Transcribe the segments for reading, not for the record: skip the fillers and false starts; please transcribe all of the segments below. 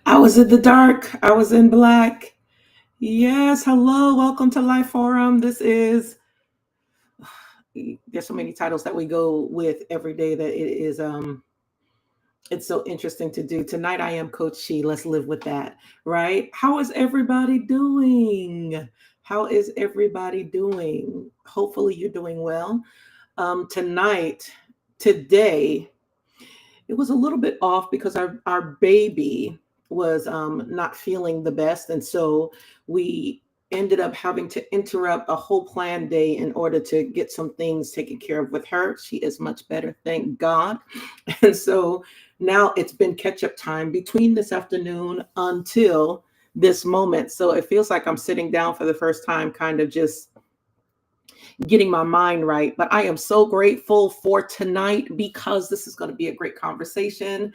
I was in the dark. I was in black. Yes, hello. Welcome to Life Forum. There's so many titles that we go with every day that it's so interesting to do. Tonight I am Coach She. Let's live with that, right? How is everybody doing? How is everybody doing? Hopefully you're doing well. Today, it was a little bit off because our baby was not feeling the best. And so we ended up having to interrupt a whole planned day in order to get some things taken care of with her. She is much better, thank God. And so now it's been catch up time between this afternoon until this moment. So it feels like I'm sitting down for the first time, kind of just getting my mind right. But I am so grateful for tonight because this is going to be a great conversation.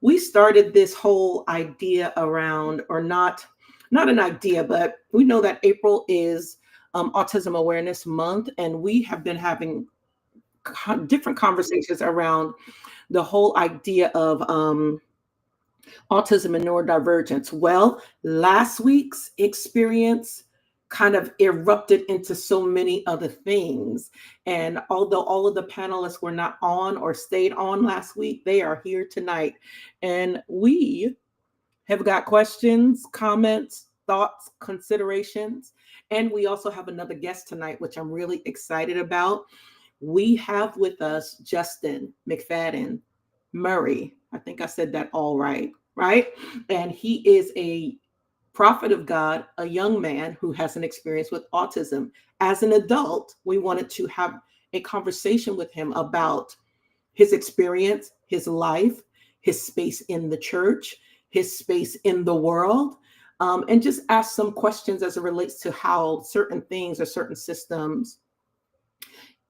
We started this whole idea around, or not an idea, but we know that April is Autism Awareness Month, and we have been having different conversations around the whole idea of autism and neurodivergence. Well, last week's experience kind of erupted into so many other things. And although all of the panelists were not on or stayed on last week, they are here tonight. And we have got questions, comments, thoughts, considerations. And we also have another guest tonight, which I'm really excited about. We have with us Justin McFadden Murray. I think I said that all right, right? And he is a prophet of God, a young man who has an experience with autism. As an adult, we wanted to have a conversation with him about his experience, his life, his space in the church, his space in the world, and just ask some questions as it relates to how certain things or certain systems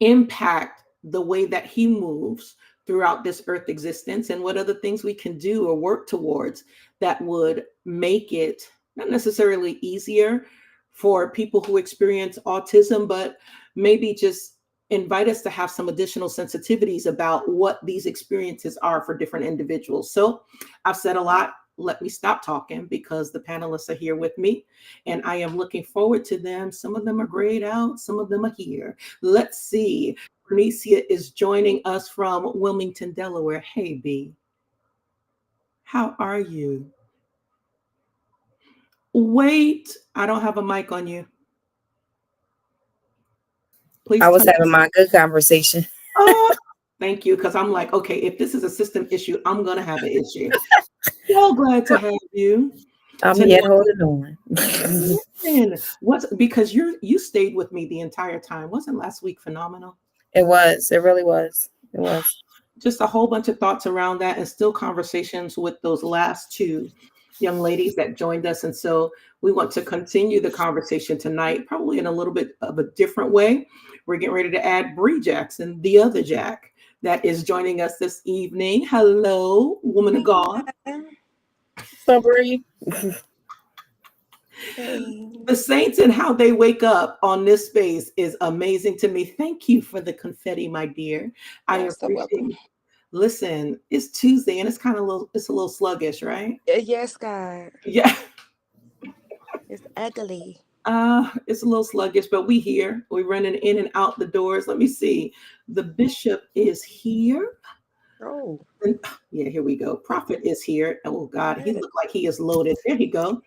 impact the way that he moves throughout this earth existence, and what other things we can do or work towards that would make it not necessarily easier for people who experience autism, but maybe just invite us to have some additional sensitivities about what these experiences are for different individuals. So I've said a lot. Let me stop talking because the panelists are here with me and I am looking forward to them. Some of them are grayed out, some of them are here. Let's see. Bernicia is joining us from Wilmington, Delaware. Hey, B. How are you? Wait, I don't have a mic on you. Please I was tell having me. my good conversation. Oh, thank you. Because I'm like, okay, if this is a system issue, I'm going to have an issue. So glad to have you I'm tonight. yet holding on. Listen, what's because you stayed with me the entire time. Wasn't last week phenomenal? It was. It really was. It was. Just a whole bunch of thoughts around that and still conversations with those last two young ladies that joined us. And so we want to continue the conversation tonight, probably in a little bit of a different way. We're getting ready to add Bree Jackson, the other Jack, that is joining us this evening. Hello, woman of God. Summary. The saints and how they wake up on this space is amazing to me. Thank you for the confetti, my dear. I You're so welcome. appreciate. Listen, it's Tuesday and it's a little sluggish, right? Yes, God. Yeah. It's ugly. It's a little sluggish, but we here. We're running in and out the doors. Let me see. The bishop is here. Oh, And, yeah, here we go. Prophet is here. Oh God, he good. looked like he is loaded. There he go.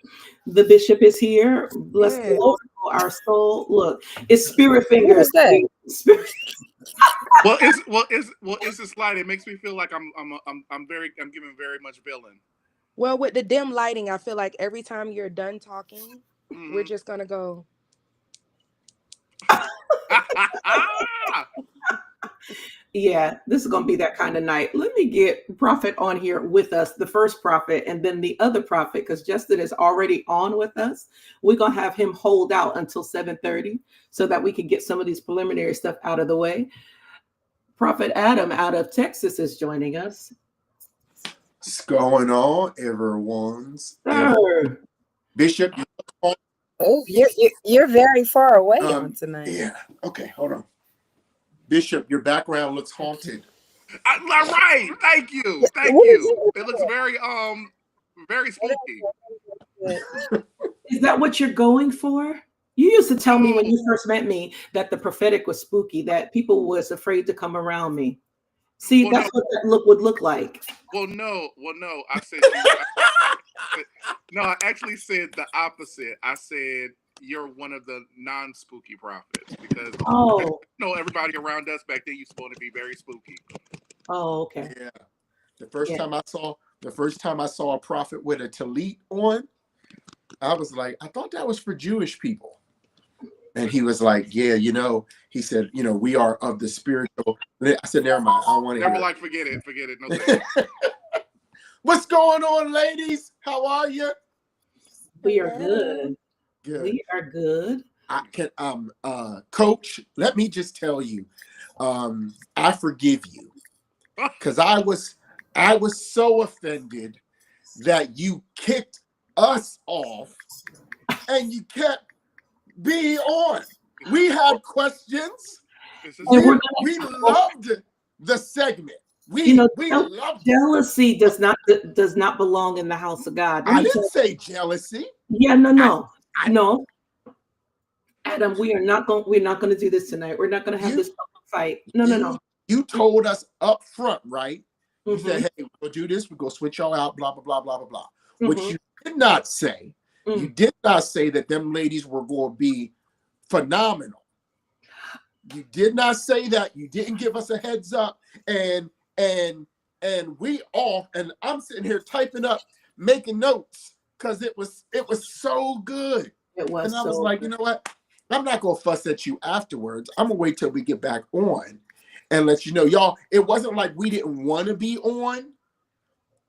The bishop is here. Bless the Good. Lord, oh, our soul. Look, it's spirit Who fingers. was that? Spirit. It's a slide. It makes me feel like I'm giving very much villain. Well, with the dim lighting, I feel like every time you're done talking, we're Mm-hmm. just gonna go. Yeah, this is going to be that kind of night. Let me get Prophet on here with us, the first prophet, and then the other prophet, because Justin is already on with us. We're going to have him hold out until 7:30 so that we can get some of these preliminary stuff out of the way. Prophet Adam out of Texas is joining us. What's going on, everyone's? Sir. Bishop, Oh, you're very far away on tonight. yeah. Okay, hold on. Bishop, your background looks haunted. Right. Thank you. Thank What is you. it? It looks very spooky. Is that what you're going for? You used to tell me when you first met me that the prophetic was spooky, that people was afraid to come around me. See, Well, that's no. what that look would look like. Well, no. I said no. I actually said the opposite. I said you're one of the non-spooky prophets because Oh, everybody around us back then used to want to be very spooky. oh, okay. Yeah. The first Yeah. time I saw a prophet with a tallit on, I was like, I thought that was for Jewish people. And he was like, yeah, he said, we are of the spiritual. I said, never mind. I don't want to Never hear like forget it. No thanks. it. What's going on, ladies? How are you? We are good. Good. We are good. I can Coach, let me just tell you, I forgive you. Because I was so offended that you kicked us off and you kept being on. We had questions. We loved the segment. We loved it. Jealousy does not belong in the house of God. I didn't say jealousy. Yeah, no. Adam, we're not going to do this tonight. We're not going to have this fight. No. You told us up front, right? You said, hey, we'll do this. We're going to switch y'all out, blah, blah, blah, blah, blah, blah. What you did not say, you did not say that them ladies were going to be phenomenal. You did not say that. You didn't give us a heads up. And we off. And I'm sitting here typing up, making notes because it was so good. It was. And I was like, you know what? I'm not going to fuss at you afterwards. I'm going to wait till we get back on and let you know, y'all, it wasn't like we didn't want to be on.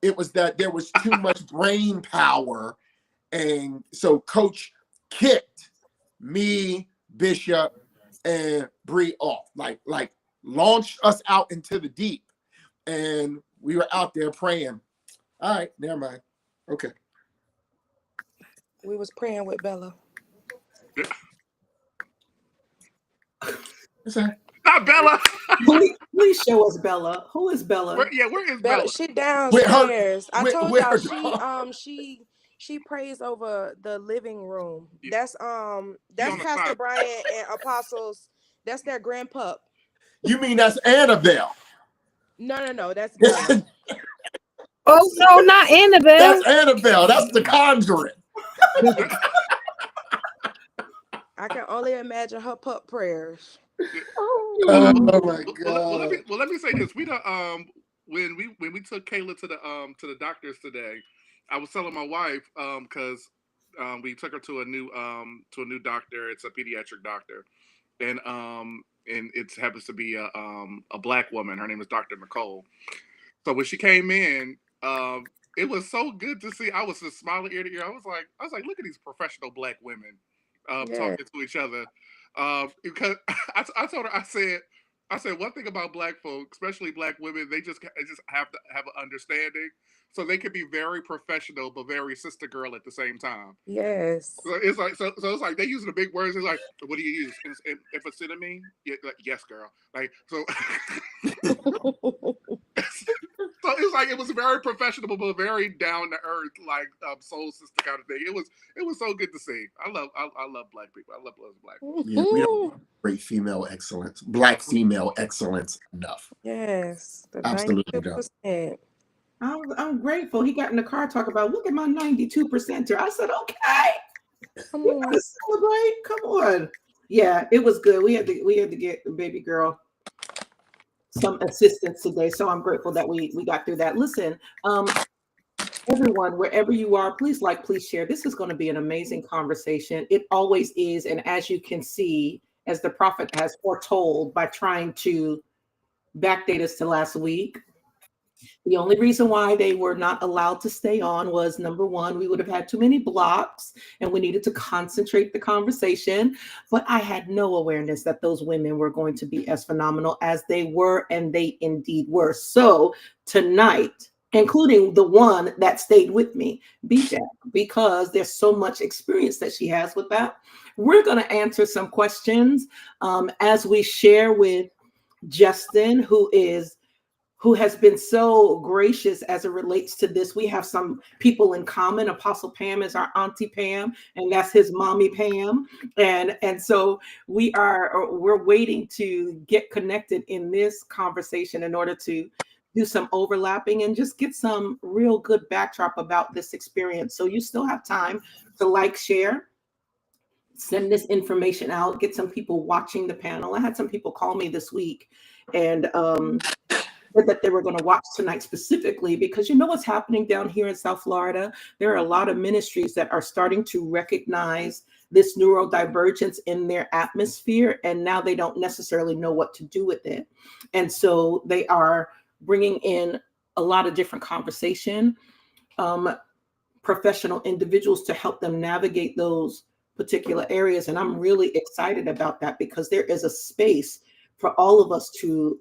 It was that there was too much brain power. And so Coach kicked me, Bishop, and Bree off, like launched us out into the deep. And we were out there praying. All right, never mind. Okay. We was praying with Bella. What's that? Not Bella. Please show us Bella. Who is Bella? Where is Bella? She downstairs. I told where y'all she prays over the living room. That's Pastor Brian and Apostles. That's their grandpup. You mean that's Annabelle? No. That's Bella. Oh no, not Annabelle. That's Annabelle. That's the Conjuring. I can only imagine her pup prayers. Oh my God. Well, let me say this. We don't when we took Kayla to the doctors today, I was telling my wife because we took her to a new doctor. It's a pediatric doctor, and it happens to be a black woman. Her name is Dr. Nicole. So when she came in, it was so good to see. I was just smiling ear to ear. I was like, look at these professional black women talking to each other. Because I told her, I said one thing about black folks, especially black women, they just have to have an understanding, so they can be very professional but very sister girl at the same time. Yes. So it's like it's like they using the big words. It's like, what do you use? Amphetamine? Yeah, like, yes, girl. Like so. So it's like it was very professional but very down to earth, like soul sister kind of thing. It was so good to see. I love black people. I love black people. Yeah, we don't have great female excellence, black female excellence enough. Yes, Absolutely don't. I'm grateful. He got in the car talking about, look at my 92%er. I said, okay, Come we on. gotta celebrate. Come on. Yeah, it was good. We had to get the baby girl some assistance today, so I'm grateful that we got through that. Listen, everyone, wherever you are, please share. This is going to be an amazing conversation. It always is, and as you can see, as the prophet has foretold by trying to backdate us to last week, the only reason why they were not allowed to stay on was, number one, we would have had too many blocks and we needed to concentrate the conversation. But I had no awareness that those women were going to be as phenomenal as they were, and they indeed were. So tonight, including the one that stayed with me, BJ, because there's so much experience that she has with that, we're going to answer some questions as we share with Justin, who who has been so gracious as it relates to this. We have some people in common. Apostle Pam is our Auntie Pam, and that's his mommy Pam. And so we're waiting to get connected in this conversation in order to do some overlapping and just get some real good backdrop about this experience. So you still have time to like, share, send this information out, get some people watching the panel. I had some people call me this week and said that they were going to watch tonight specifically because you know what's happening down here in South Florida? There are a lot of ministries that are starting to recognize this neurodivergence in their atmosphere, and now they don't necessarily know what to do with it. And so they are bringing in a lot of different conversation, professional individuals to help them navigate those particular areas. And I'm really excited about that because there is a space for all of us to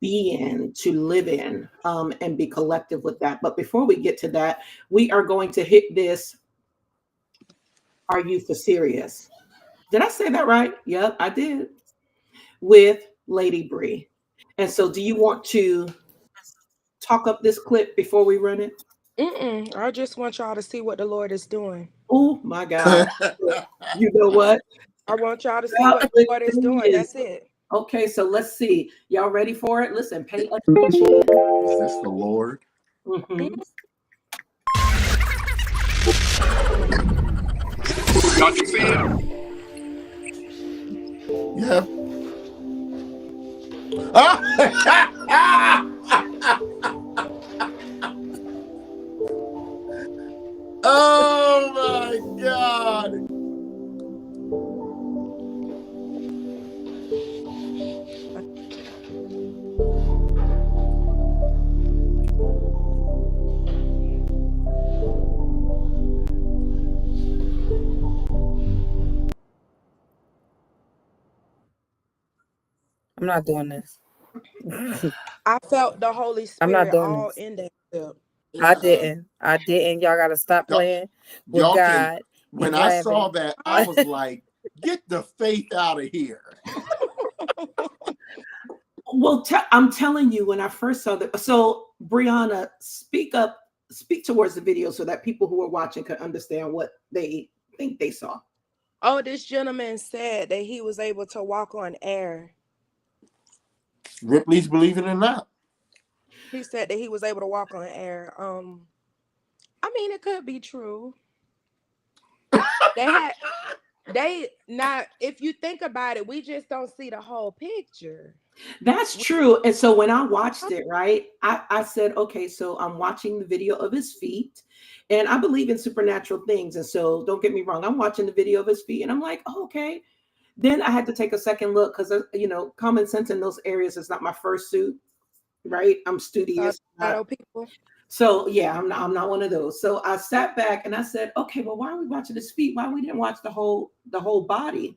be in, to live in, and be collective with that. But before we get to that, we are going to hit this. Are you for serious? Did I say that right? Yep, I did. With Lady Bree. And so do you want to talk up this clip before we run it? I just want y'all to see what the Lord is doing. Oh my God. You know what? I want y'all to see what the Lord is doing. That's it. Okay, so let's see. Y'all ready for it? Listen, pay attention. Is this the Lord? Mm-hmm. Y'all can see it? Yeah. Oh my God. I'm not doing this. I felt the Holy I'm not Spirit doing all this. in that clip. I didn't. Y'all gotta stop playing with Y'all God. when I saw that, I was like, get the faith out of here. Well, I'm telling you, when I first saw that, so Brianna, speak towards the video so that people who are watching can understand what they think they saw. Oh, this gentleman said that he was able to walk on air. Ripley's Believe It or Not. He said that he was able to walk on air. I mean, it could be true. If you think about it, we just don't see the whole picture. That's true. And so when I watched it, right, I said, okay, so I'm watching the video of his feet, and I believe in supernatural things. And so don't get me wrong, I'm watching the video of his feet and I'm like, oh, okay. Then I had to take a second look because, common sense in those areas is not my first suit, right? I'm studious. People. So yeah, I'm not one of those. So I sat back and I said, okay, well, why are we watching his feet? Why we didn't watch the whole body?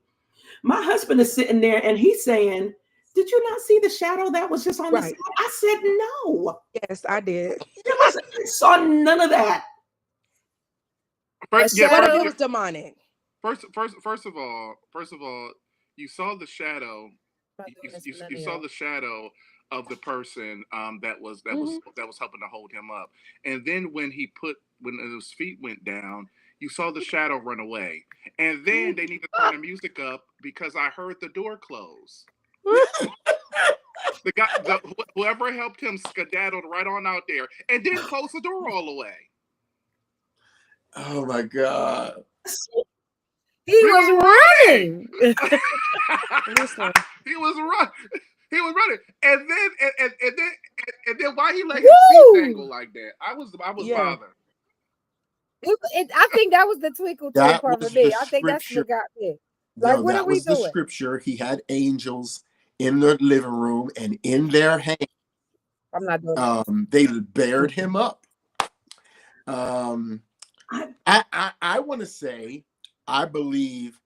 My husband is sitting there and he's saying, did you not see the shadow that was just on the side? I said, no. Yes, I did. I saw none of that. It was demonic. First of all, you saw the shadow. You saw the shadow of the person that was helping to hold him up, and then when his feet went down, you saw the shadow run away, and then they need to turn the music up because I heard the door close. The guy, whoever helped him, skedaddled right on out there, and then closed the door all the way. Oh my God! He was running. He was running, and then why he let his feet dangle like that? I was bothered. I think that was the twinkle part for me. I think that's what got me. Like, what are we doing? The scripture. He had angels in the living room, and in their hands, I'm not doing that. They bared him up. I want to say, I believe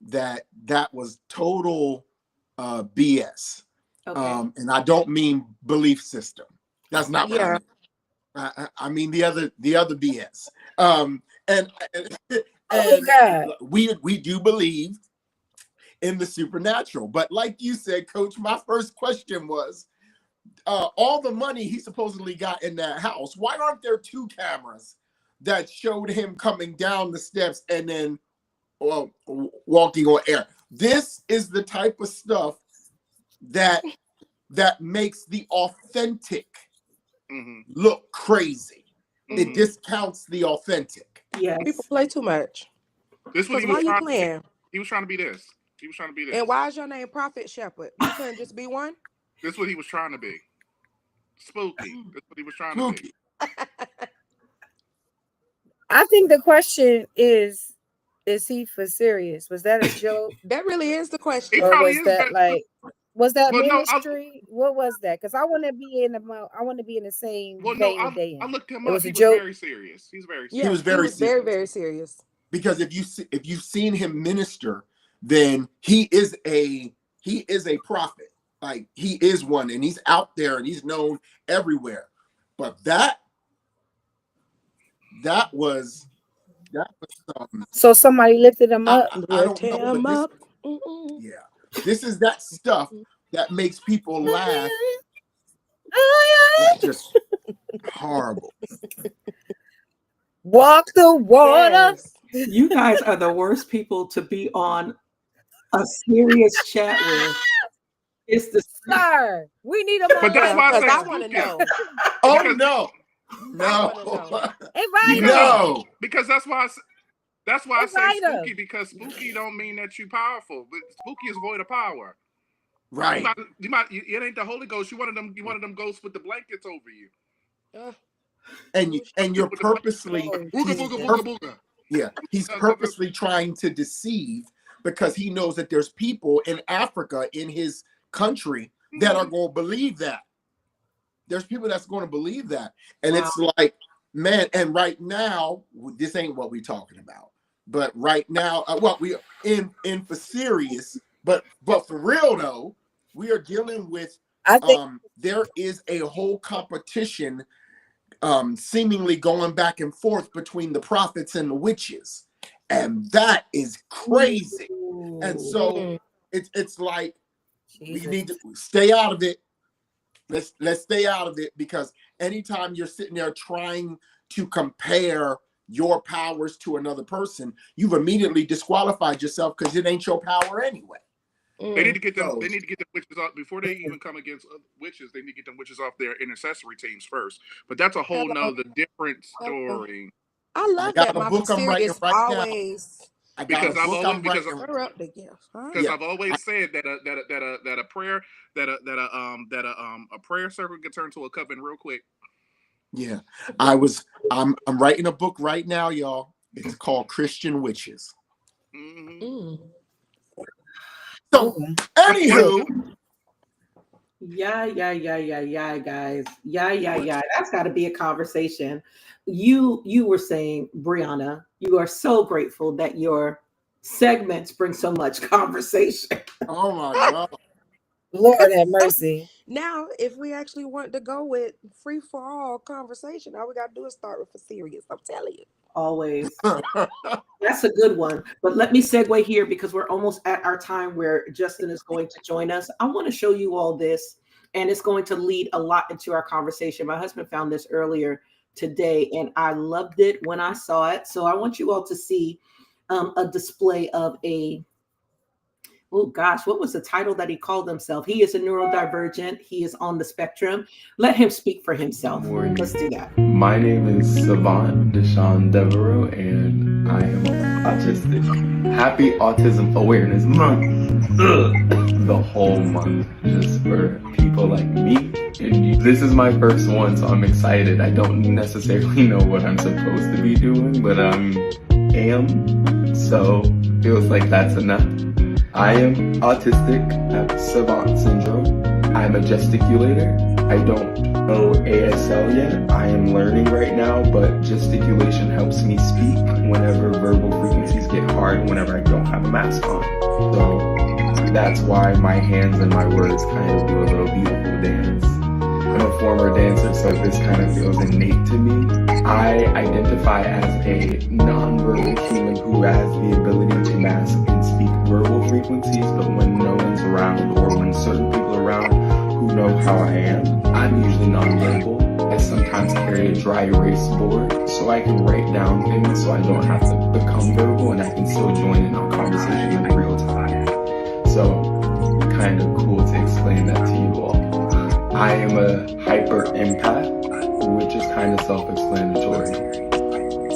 that was total BS. Okay. And I don't mean belief system. That's not what I mean. I mean the other BS. And we do believe in the supernatural, but like you said, Coach, my first question was, all the money he supposedly got in that house, why aren't there 2 cameras that showed him coming down the steps and then walking on air? This is the type of stuff that makes the authentic look crazy. It discounts the authentic. Yes. People play too much. This what he Why was you trying playing? He was trying to be this. He was trying to be this. And why is your name Prophet Shepherd? You couldn't just be one? This is what he was trying to be. Spooky. That's what he was trying to be. I think the question is he for serious? Was that a joke? That really is the question. Or was that like, was that ministry? What was that? Because I want to be in the same vein they in. I looked him it up. Was he a was joke? very serious. He's very serious. Yeah, he was very serious. very serious. Because if you've seen him minister, then he is a prophet. Like, he is one, and he's out there and he's known everywhere. But that was so somebody lifted him up. I don't know, but this is that stuff that makes people laugh. It's just horrible. Walk the water. Yes. You guys are the worst people to be on a serious chat with. It's the Sir, we need a But that's why I want to know. Oh Because- no. Invite No. Because that's why I say Invite him. spooky, because spooky don't mean that you're powerful, but spooky is void of power. Right. It ain't the Holy Ghost. You one of them ghosts with the blankets over you. And you're purposely Booga, booga, booga, booga. yeah, he's purposely trying to deceive, because he knows that there's people in Africa, in his country, that are going to believe that. There's people that's going to believe that. And it's like, man, and right now, this ain't what we're talking about. But right now, we are in for serious, but for real though, we are dealing with, I think there is a whole competition seemingly going back and forth between the prophets and the witches. And that is crazy. And so it's like, we need to stay out of it. Let's stay out of it, because anytime you're sitting there trying to compare your powers to another person, you've immediately disqualified yourself, because it ain't your power anyway. They need to get them. They need to get the witches off before they even come against witches. They need to get them witches off their intercessory teams first. But that's a whole nother different story. I love that. My mysterious always. Because I've always said that a prayer a prayer circle can turn to a coven real quick. Yeah, I'm writing a book right now, y'all. It's called Christian Witches. So, anywho, yeah, guys. Yeah. That's got to be a conversation. You were saying, Brianna, you are so grateful that your segments bring so much conversation. Oh my God. Lord have mercy. Now, if we actually want to go with free for all conversation, all we got to do is start with a serious. I'm telling you. Always. That's a good one. But let me segue here, because we're almost at our time where Justin is going to join us. I want to show you all this, and it's going to lead a lot into our conversation. My husband found this earlier today, and I loved it when I saw it. So I want you all to see a display of oh gosh, what was the title that he called himself? He is a neurodivergent. He is on the spectrum. Let him speak for himself. Let's do that. My name is Savant Deshaun Devereaux, and I am autistic. Happy Autism Awareness Month. The whole month, just for people like me and you. This is my first one, so I'm excited. I don't necessarily know what I'm supposed to be doing, but I am, so feels like that's enough. I am autistic, I have savant syndrome. I'm a gesticulator. I don't know ASL yet. I am learning right now, but gesticulation helps me speak whenever verbal frequencies get hard, whenever I don't have a mask on. So that's why my hands and my words kind of do a little beautiful dance. I'm a former dancer, so this kind of feels innate to me. I identify as a non-verbal human who has the ability to mask and speak verbal frequencies, but when no one's around, or when certain people are around who know how I am, I'm usually nonverbal. I sometimes carry a dry erase board so I can write down things so I don't have to become verbal and I can still join in on conversation in real time. So, kind of cool to explain that to you all. I am a hyper empath, which is kind of self-explanatory.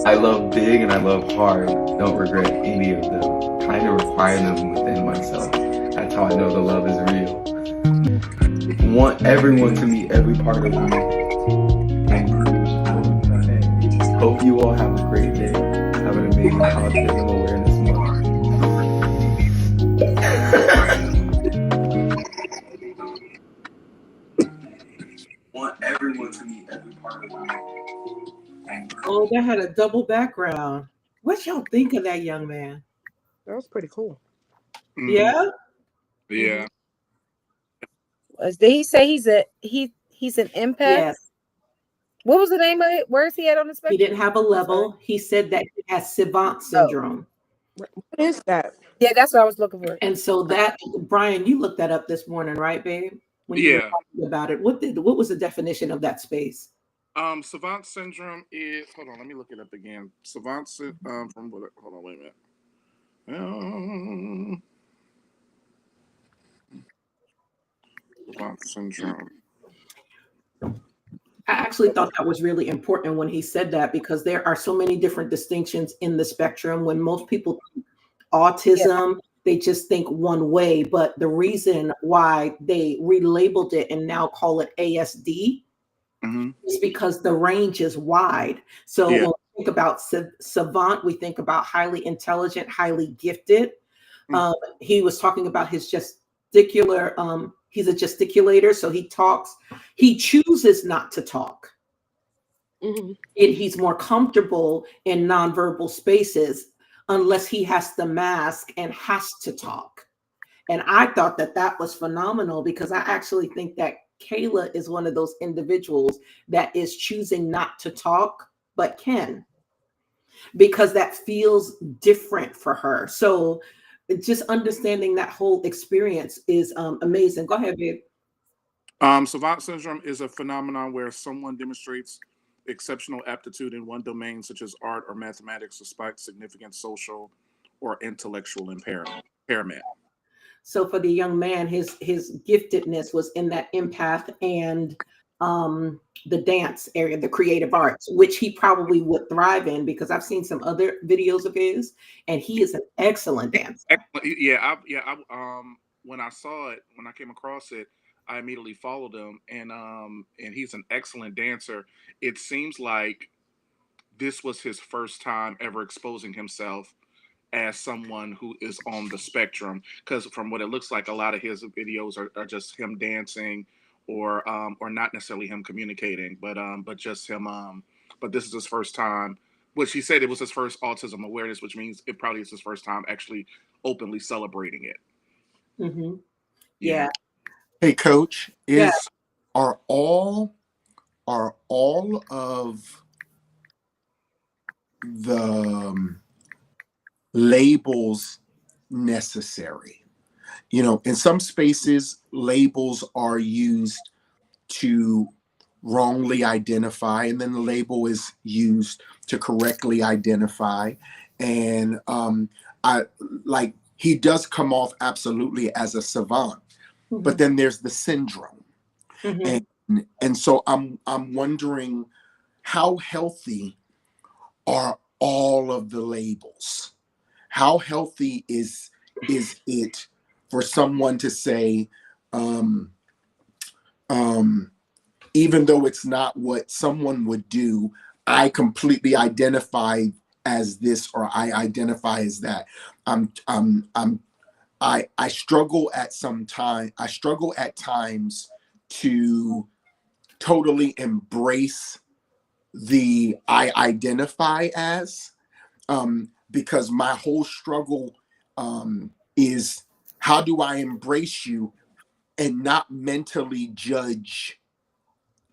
I love big and I love hard. Don't regret any of them. Kind of require them within myself. That's how I know the love is real. Want everyone to meet every part of me. And hope you all have a great day. Have an amazing Autism Awareness Month. Want everyone to meet every part of me. Oh, that had a double background. What y'all think of that young man? That was pretty cool. Mhm. Yeah. Yeah. Did he say he's an empath? Yes. What was the name of it? Where is he at on the He spectrum? didn't have a level. He said that he has savant syndrome. What is that? Yeah, that's what I was looking for. And so that, Brian, you looked that up this morning, right, babe? When you were Yeah. talking about it. What was the definition of that space? Savant syndrome is, hold on, let me look it up again. Savant from what, hold on, wait a minute. Savant syndrome. I actually thought that was really important when he said that, because there are so many different distinctions in the spectrum. When most people think autism, they just think one way, but the reason why they relabeled it and now call it ASD is because the range is wide. So when we think about savant, we think about highly intelligent, highly gifted. He was talking about his gesticular, he's a gesticulator, so he talks, he chooses not to talk. And he's more comfortable in nonverbal spaces unless he has to mask and has to talk. And I thought that that was phenomenal, because I actually think that Kayla is one of those individuals that is choosing not to talk, but can, because that feels different for her. So just understanding that whole experience is amazing. Go ahead, babe. Savant syndrome is a phenomenon where someone demonstrates exceptional aptitude in one domain, such as art or mathematics, despite significant social or intellectual impairment. So for the young man, his giftedness was in that empath and the dance area, the creative arts, which he probably would thrive in, because I've seen some other videos of his, and he is an excellent dancer. Yeah, when I saw it, when I came across it, I immediately followed him, and he's an excellent dancer. It seems like this was his first time ever exposing himself as someone who is on the spectrum, because from what it looks like, a lot of his videos are just him dancing, or not necessarily him communicating, but just him. But this is his first time. Which he said it was his first autism awareness, which means it probably is his first time actually openly celebrating it. Yeah. Hey, Coach, are all of the labels necessary? You know, in some spaces, labels are used to wrongly identify, and then the label is used to correctly identify. And he does come off absolutely as a savant, but then there's the syndrome. And so I'm wondering, how healthy are all of the labels? How healthy is it for someone to say, even though it's not what someone would do, I completely identify as this, or I identify as that. I struggle at times to totally embrace the I identify as, because my whole struggle is, how do I embrace you and not mentally judge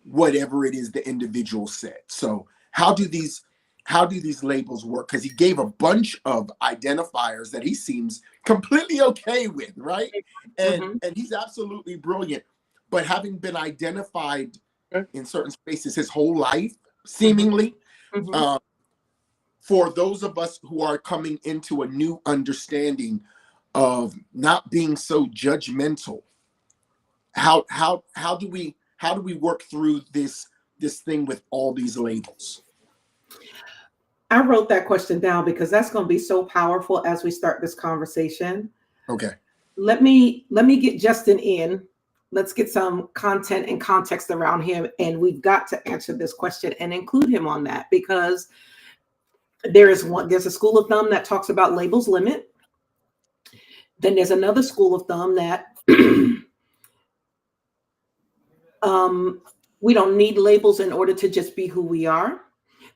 whatever it is the individual said? So how do these labels work? Because he gave a bunch of identifiers that he seems completely okay with, right? And he's absolutely brilliant. but having been identified in certain spaces his whole life, seemingly, for those of us who are coming into a new understanding of not being so judgmental, how do we work through this thing with all these labels? I wrote that question down because that's going to be so powerful as we start this conversation. Okay. Let me get Justin in. Let's get some content and context around him, and we've got to answer this question and include him on that, because there's a school of thumb that talks about labels limit. Then there's another school of thumb that we don't need labels in order to just be who we are.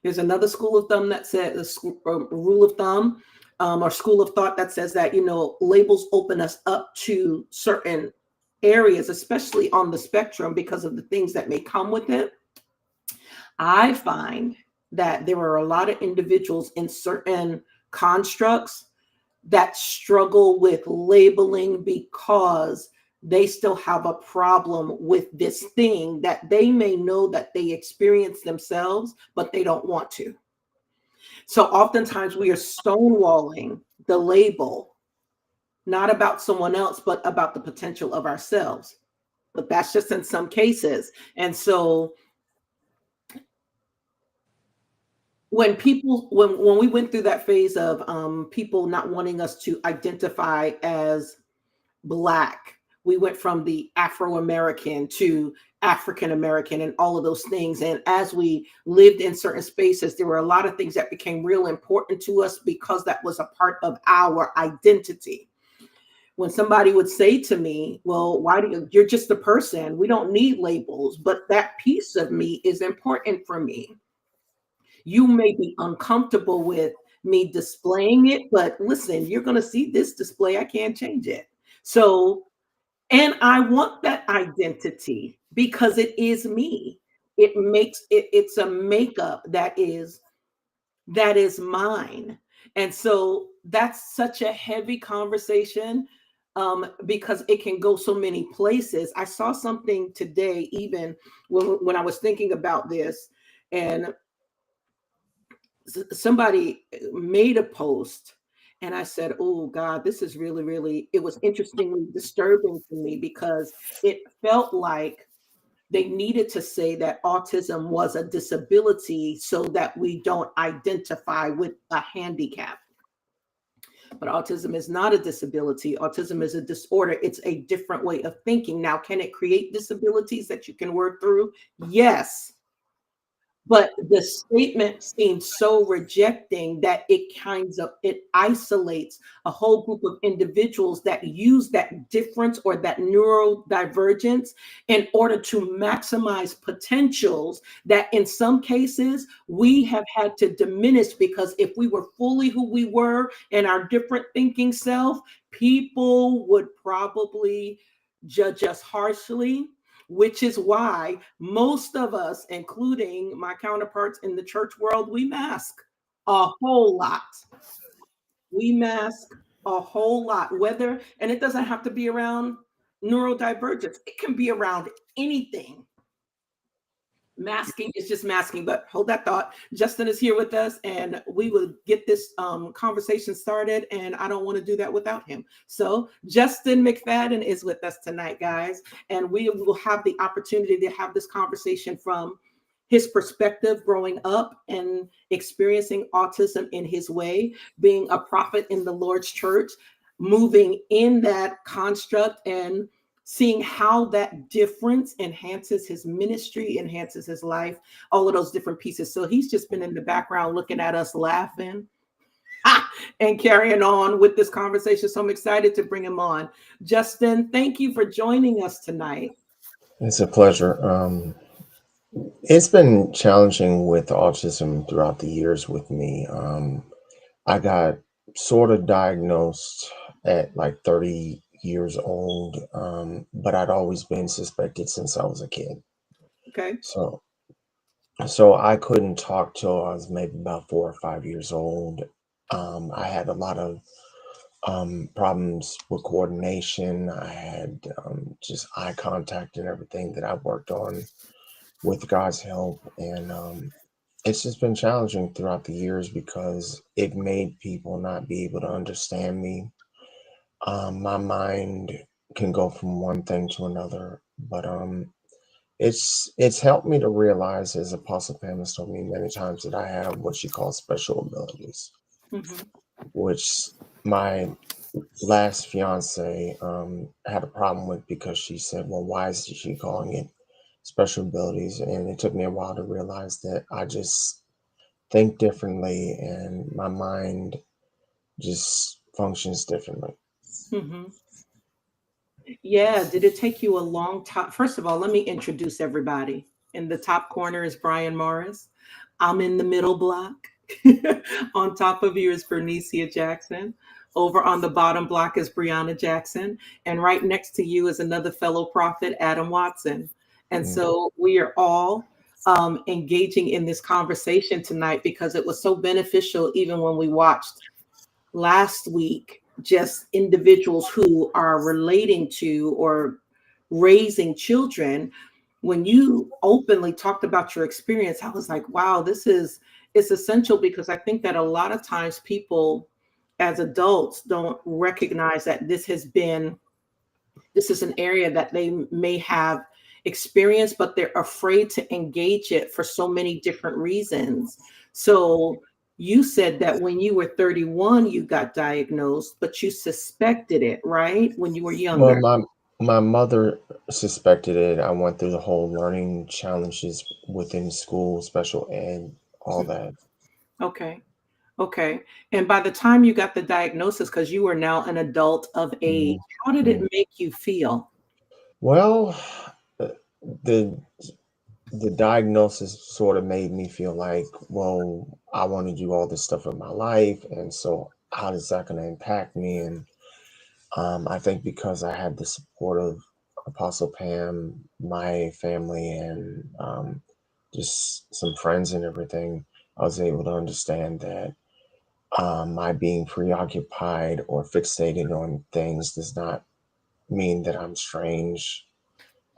There's another school of thumb that says, rule of thumb, or school of thought that says that, labels open us up to certain areas, especially on the spectrum, because of the things that may come with it. I find that there are a lot of individuals in certain constructs that struggle with labeling because they still have a problem with this thing that they may know that they experience themselves, but they don't want to. So oftentimes we are stonewalling the label, not about someone else, but about the potential of ourselves. But that's just in some cases. And so when we went through that phase of people not wanting us to identify as Black, we went from the Afro-American to African-American and all of those things. And as we lived in certain spaces, there were a lot of things that became real important to us because that was a part of our identity. When somebody would say to me, well, you're just a person, we don't need labels, but that piece of me is important for me. You may be uncomfortable with me displaying it, but listen, you're going to see this display. I can't change it. So, and I want that identity because it is me. It makes it, it's a makeup that is mine. And so that's such a heavy conversation, because it can go so many places. I saw something today, even when I was thinking about this, and somebody made a post, and I said, oh God, this is really, really, it was interestingly disturbing to me, because it felt like they needed to say that autism was a disability so that we don't identify with a handicap. But autism is not a disability. Autism is a disorder. It's a different way of thinking. Now, can it create disabilities that you can work through? Yes. But the statement seems so rejecting that it isolates a whole group of individuals that use that difference or that neurodivergence in order to maximize potentials that in some cases we have had to diminish, because if we were fully who we were in our different thinking self, people would probably judge us harshly. Which is why most of us, including my counterparts in the church world, we mask a whole lot. We mask a whole lot, and it doesn't have to be around neurodivergence. It can be around anything. Masking is just masking, but hold that thought. Justin is here with us, and we will get this conversation started, and I don't want to do that without him. So Justin McFadden is with us tonight, guys, and we will have the opportunity to have this conversation from his perspective, growing up and experiencing autism in his way, being a prophet in the Lord's church, moving in that construct, and seeing how that difference enhances his ministry, enhances his life, all of those different pieces. So he's just been in the background looking at us laughing and carrying on with this conversation. So I'm excited to bring him on. Justin, thank you for joining us tonight. It's a pleasure. It's been challenging with autism throughout the years with me. I got sort of diagnosed at like 30 years old, but I'd always been suspected since I was a kid. Okay. So I couldn't talk till I was maybe about 4 or 5 years old. I had a lot of problems with coordination. I had just eye contact and everything that I worked on with God's help. And it's just been challenging throughout the years because it made people not be able to understand me. My mind can go from one thing to another, but it's helped me to realize, as Apostle Pam has told me many times, that I have what she calls special abilities, Mhm. which my last fiance had a problem with because she said, "Well, why is she calling it special abilities?" And it took me a while to realize that I just think differently, and my mind just functions differently. Mhm. Yeah, did it take you a long time? First of all, let me introduce everybody. In the top corner is Brian Morris. I'm in the middle block. On top of you is Bernicia Jackson. Over on the bottom block is Brianna Jackson. And right next to you is another fellow prophet, Adam Watson. And Mm. so we are all engaging in this conversation tonight because it was so beneficial, even when we watched last week, just individuals who are relating to or raising children. When you openly talked about your experience, I was like, wow, this is, it's essential, because I think that a lot of times people as adults don't recognize that this is an area that they may have experienced, but they're afraid to engage it for so many different reasons. So you said that when you were 31, you got diagnosed, but you suspected it, right? When you were Well, younger. my mother suspected it. I went through the whole learning challenges within school, special ed, all that. Okay. Okay. And by the time you got the diagnosis, because you were now an adult of age, Mhm. how did it Mhm. make you feel? Well, uh, the the diagnosis sort of made me feel like, well, I want to do all this stuff in my life, and so how is that going to impact me? And I think because I had the support of Apostle Pam, my family, and just some friends and everything, I was able to understand that my being preoccupied or fixated on things does not mean that I'm strange.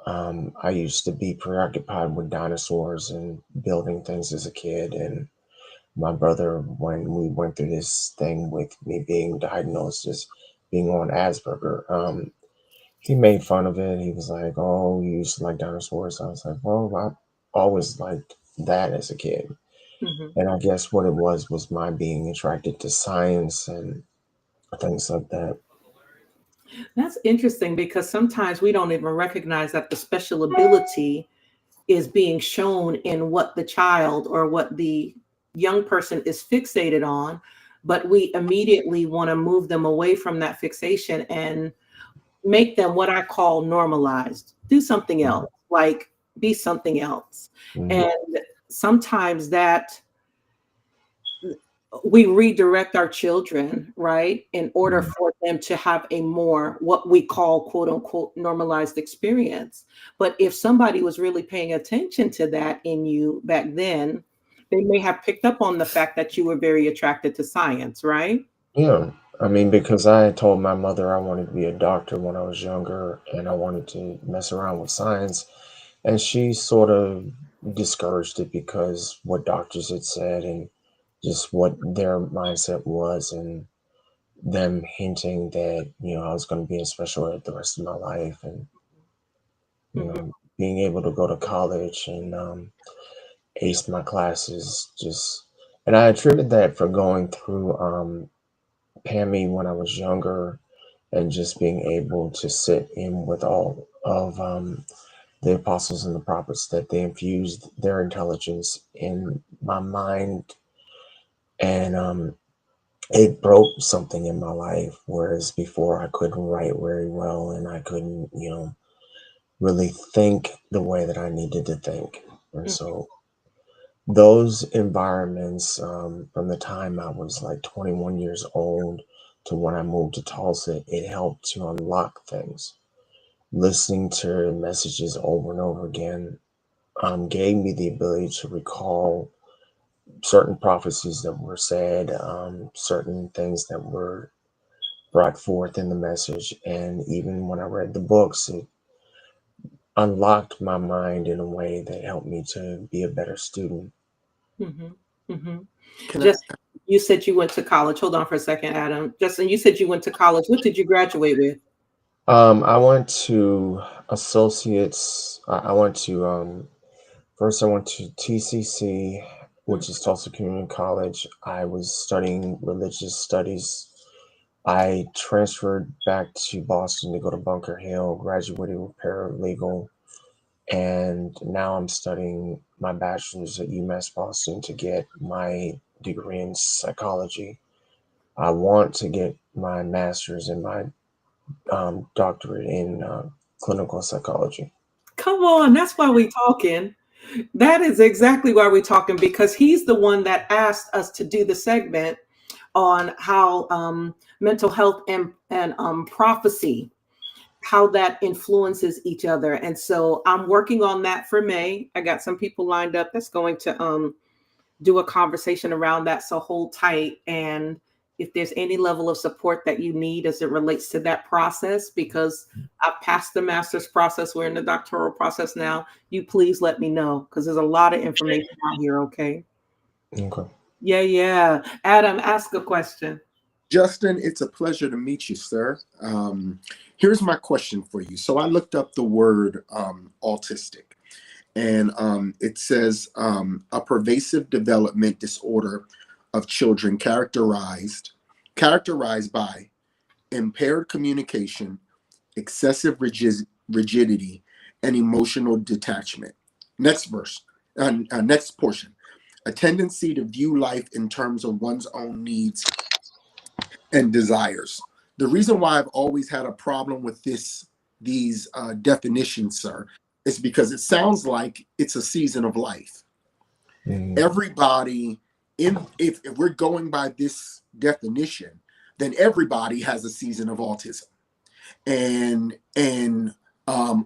I used to be preoccupied with dinosaurs and building things as a kid. And my brother, when we went through this thing with me being diagnosed as being on Asperger, he made fun of it. He was like, "Oh, you used to like dinosaurs." I was like, "Well, I always liked that as a kid." Mhm. And I guess what it was my being attracted to science and things like that. That's interesting, because sometimes we don't even recognize that the special ability is being shown in what the child or what the young person is fixated on, but we immediately want to move them away from that fixation and make them what I call normalized. Do something Mhm. else, like be something else. Mhm. And sometimes that we redirect our children, right, in order Mhm. for them to have a more what we call quote unquote normalized experience. But if somebody was really paying attention to that in you back then, they may have picked up on the fact that you were very attracted to science, right? Yeah, I mean, because I had told my mother I wanted to be a doctor when I was younger and I wanted to mess around with science. And she sort of discouraged it because what doctors had said and just what their mindset was, and them hinting that, I was going to be in special ed the rest of my life, and, Mhm. being able to go to college and ace my classes just, and I attribute that for going through PAMI when I was younger and just being able to sit in with all of the apostles and the prophets, that they infused their intelligence in my mind, and it broke something in my life. Whereas before I couldn't write very well and I couldn't, really think the way that I needed to think. And Mhm. so those environments, from the time I was like 21 years old to when I moved to Tulsa, it helped to unlock things. Listening to messages over and over again gave me the ability to recall certain prophecies that were said, certain things that were brought forth in the message. And even when I read the books, it unlocked my mind in a way that helped me to be a better student. Mm-hmm. Mm-hmm. Can I? Just, you said you went to college. Hold on for a second, Adam. Justin, you said you went to college. What did you graduate with? I went to associates. I went to first. I went to TCC, which is Tulsa Community College. I was studying religious studies. I transferred back to Boston to go to Bunker Hill, graduated with paralegal, and now I'm studying my bachelor's at UMass Boston to get my degree in psychology. I want to get my master's and my doctorate in clinical psychology. Come on, that's why we talking. That is exactly why we're talking, because he's the one that asked us to do the segment on how mental health and prophecy, how that influences each other. And so I'm working on that for May. I got some people lined up that's going to do a conversation around that. So hold tight. And if there's any level of support that you need as it relates to that process, because I've passed the master's process, we're in the doctoral process now, you please let me know, because there's a lot of information out here. Okay. Okay. Yeah, yeah. Adam, ask a question. Justin, it's a pleasure to meet you, sir. Here's my question for you. So I looked up the word autistic, and it says a pervasive development disorder of children characterized by impaired communication, excessive rigidity, and emotional detachment. Next verse, next portion. A tendency to view life in terms of one's own needs and desires. The reason why I've always had a problem with these definitions, sir, is because it sounds like it's a season of life. Everybody, if we're going by this definition, then everybody has a season of autism,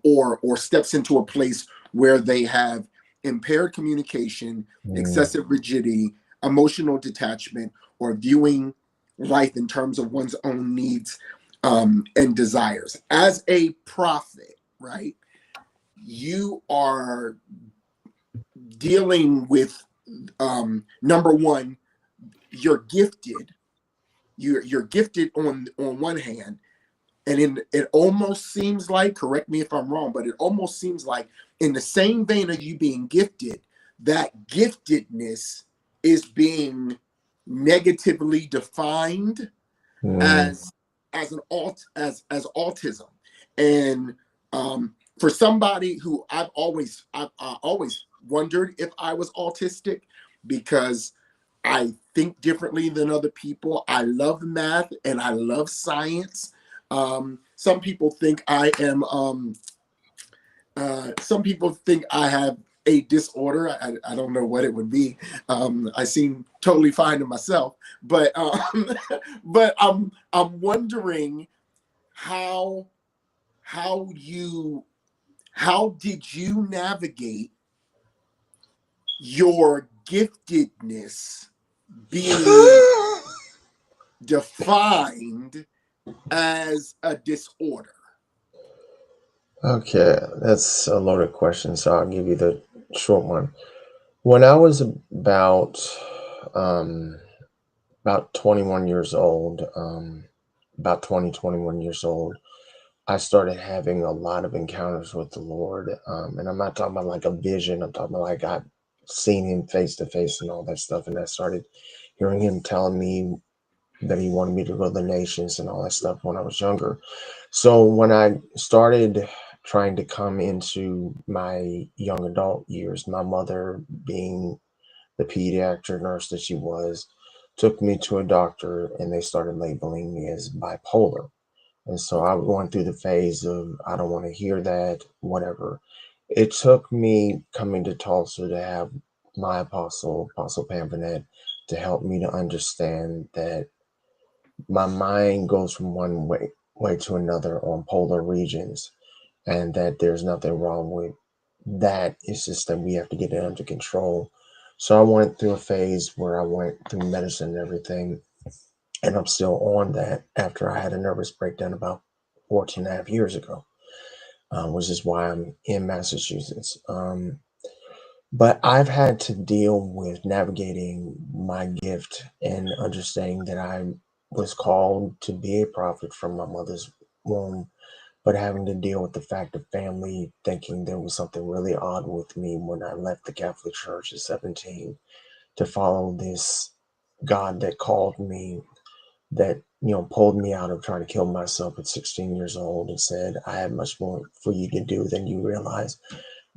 or steps into a place where they have impaired communication, excessive rigidity, emotional detachment, or viewing life in terms of one's own needs and desires. As a prophet, right, you are dealing with number one, you're gifted. You're gifted on one hand, and it almost seems like, correct me if I'm wrong, but it almost seems like in the same vein of you being gifted, that giftedness is being negatively defined as autism. And for somebody who I've always wondered if I was autistic, because I think differently than other people. I love math and I love science. Some people think I am. Some people think I have a disorder. I don't know what it would be. I seem totally fine to myself, but but I'm wondering how did you navigate your giftedness being defined as a disorder? Okay, that's a loaded question, so I'll give you the short one. When I was about 21 years old, about 21 years old, I started having a lot of encounters with the Lord. And I'm not talking about like a vision, I'm talking about like I've seen him face to face and all that stuff. And I started hearing him telling me that he wanted me to go to the nations and all that stuff when I was younger. So when I started trying to come into my young adult years, my mother, being the pediatric nurse that she was, took me to a doctor and they started labeling me as bipolar. And so I was going through the phase of, I don't want to hear that, whatever. It took me coming to Tulsa to have my Apostle Pamphlet, to help me to understand that my mind goes from one way to another on polar regions, and that there's nothing wrong with that. It's just that we have to get it under control. So I went through a phase where I went through medicine and everything, And I'm still on that after I had a nervous breakdown about 14 and a half years ago, which is why I'm in Massachusetts. But I've had to deal with navigating my gift and understanding that I was called to be a prophet from my mother's womb, but having to deal with the fact of family thinking there was something really odd with me when I left the Catholic Church at 17 to follow this God that called me, that pulled me out of trying to kill myself at 16 years old and said, I have much more for you to do than you realize.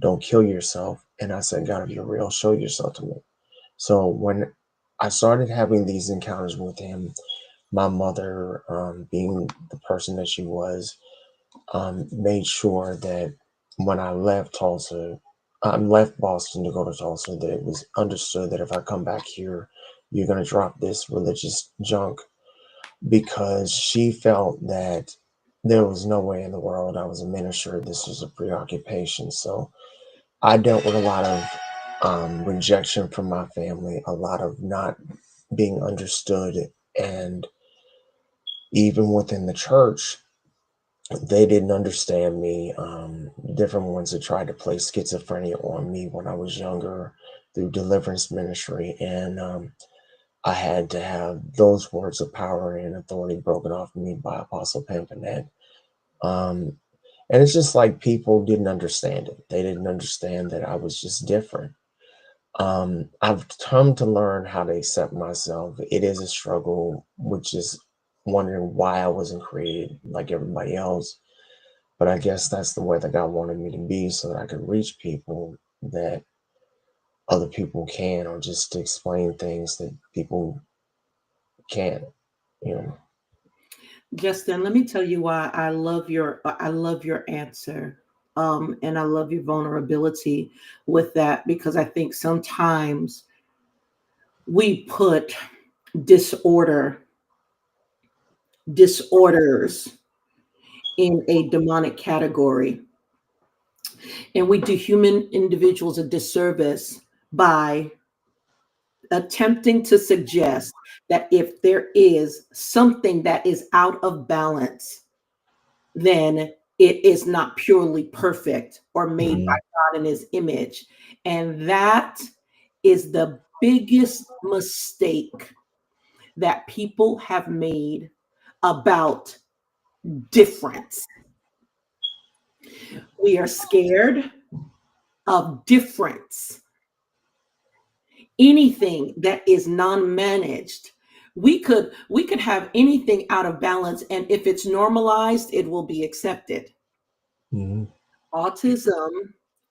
Don't kill yourself. And I said, God, if you're real, show yourself to me. So when I started having these encounters with him, my mother, being the person that she was, made sure that when I left Tulsa, I left Boston to go to Tulsa, that it was understood that if I come back here, you're going to drop this religious junk, because she felt that there was no way in the world I was a minister. This was a preoccupation. So I dealt with a lot of rejection from my family, a lot of not being understood. And even within the church, they didn't understand me. Different ones that tried to place schizophrenia on me when I was younger through deliverance ministry. And I had to have those words of power and authority broken off me by Apostle Pamphlet. Um, and it's just like people didn't understand it. They didn't understand that I was just different. I've come to learn how to accept myself. It is a struggle, which is wondering why I wasn't created like everybody else. But I guess that's the way that God wanted me to be, so that I could reach people that other people can, or just to explain things that people can't, you know. Justin, let me tell you why I love your answer. And I love your vulnerability with that, because I think sometimes we put disorders in a demonic category, and we do human individuals a disservice by attempting to suggest that if there is something that is out of balance, then it is not purely perfect or made by God in his image. And that is the biggest mistake that people have made about difference. We are scared of difference. Anything that is non-managed, we could have anything out of balance, and if it's normalized, it will be accepted. Mm-hmm. Autism,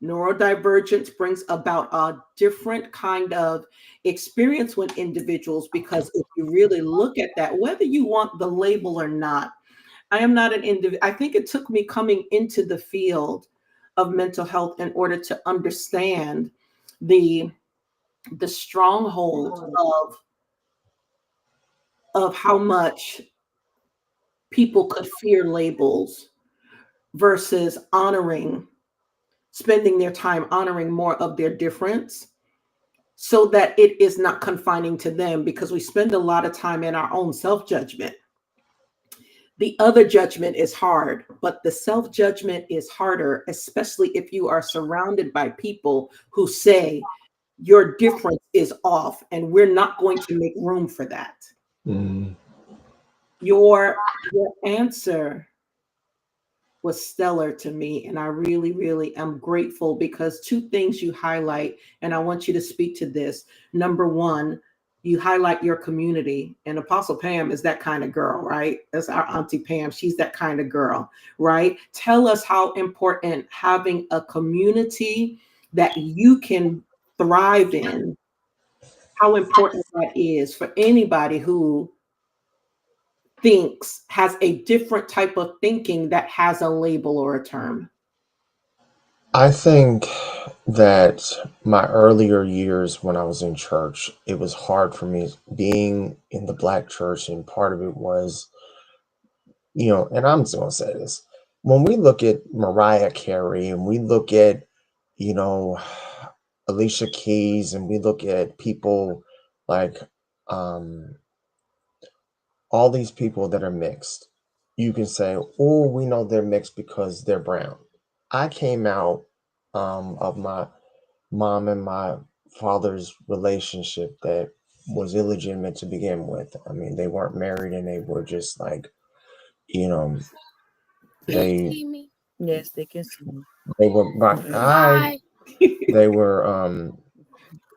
neurodivergence brings about a different kind of experience with individuals, because if you really look at that, whether you want the label or not, I am not an individual. I think it took me coming into the field of mental health in order to understand the stronghold of how much people could fear labels versus spending their time honoring more of their difference, so that it is not confining to them, because we spend a lot of time in our own self-judgment. The other judgment is hard, but the self-judgment is harder, especially if you are surrounded by people who say your difference is off and we're not going to make room for that. Mm-hmm. Your answer was stellar to me, and I really, really am grateful, because two things you highlight, and I want you to speak to this. Number one, you highlight your community, and Apostle Pam is that kind of girl, right? That's our Auntie Pam. She's that kind of girl, right? Tell us how important having a community that you can thrive in, how important that is for anybody who has a different type of thinking that has a label or a term. I think that my earlier years when I was in church, it was hard for me being in the Black church, and part of it was, and I'm just gonna say this: when we look at Mariah Carey and we look at, you know, Alicia Keys, and we look at people like, all these people that are mixed, you can say, oh, we know they're mixed because they're brown. I came out of my mom and my father's relationship that was illegitimate to begin with. I mean, they weren't married and they were just like, you know, they Yes, they can see me. they were Hi. they were Oh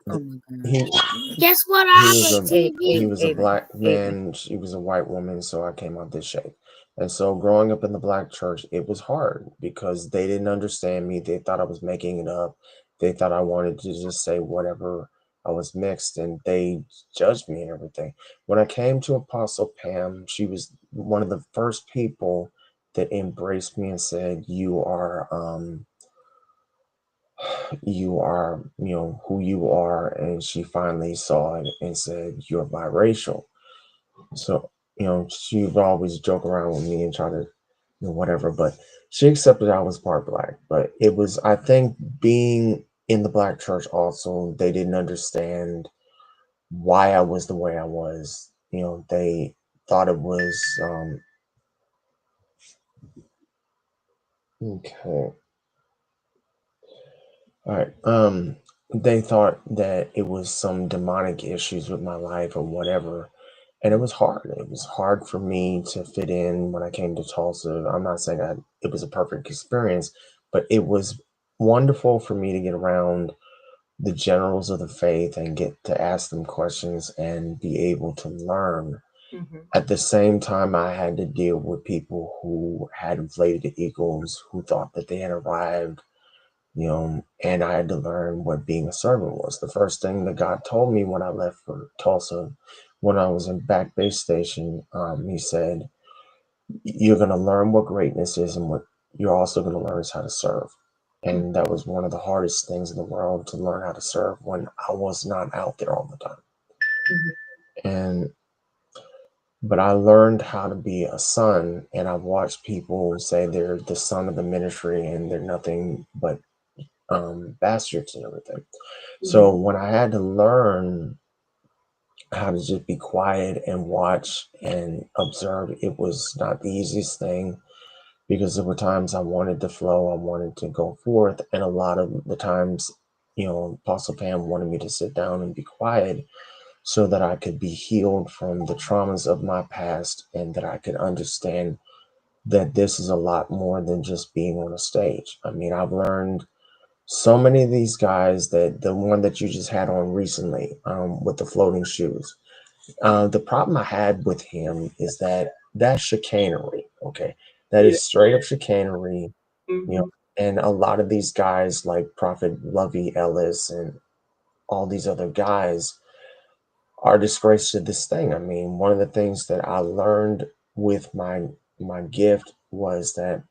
my God. he Guess what he was a happened? he was a Aiden, black Aiden. man, she was a white woman, so I came out this shape. And so growing up in the black church, it was hard because they didn't understand me. They thought I was making it up. They thought I wanted to just say whatever. I was mixed and they judged me and everything. When I came to Apostle Pam, she was one of the first people that embraced me and said, you are, who you are. And she finally saw it and said, you're biracial. So, she would always joke around with me and try to, whatever, but she accepted I was part black. But it was, I think, being in the black church also, they didn't understand why I was the way I was. They thought it was, okay. All right. They thought that it was some demonic issues with my life or whatever. And it was hard. It was hard for me to fit in when I came to Tulsa. I'm not saying that it was a perfect experience, but it was wonderful for me to get around the generals of the faith and get to ask them questions and be able to learn. Mm-hmm. At the same time, I had to deal with people who had inflated egos, who thought that they had arrived, and I had to learn what being a servant was. The first thing that God told me when I left for Tulsa, when I was in Back Base Station, he said, you're going to learn what greatness is, and what you're also going to learn is how to serve. And that was one of the hardest things in the world, to learn how to serve when I was not out there all the time. Mm-hmm. But I learned how to be a son, and I've watched people say they're the son of the ministry and they're nothing but bastards and everything. So when I had to learn how to just be quiet and watch and observe, it was not the easiest thing, because there were times I wanted to flow, I wanted to go forth, and a lot of the times, Apostle Pam wanted me to sit down and be quiet so that I could be healed from the traumas of my past, and that I could understand that this is a lot more than just being on a stage. I mean, I've learned so many of these guys, that the one that you just had on recently, with the floating shoes. The problem I had with him is that that's chicanery. Okay. That is straight up chicanery, Mm-hmm. and a lot of these guys like Prophet Lovey Ellis and all these other guys are disgrace to this thing. I mean, one of the things that I learned with my gift was that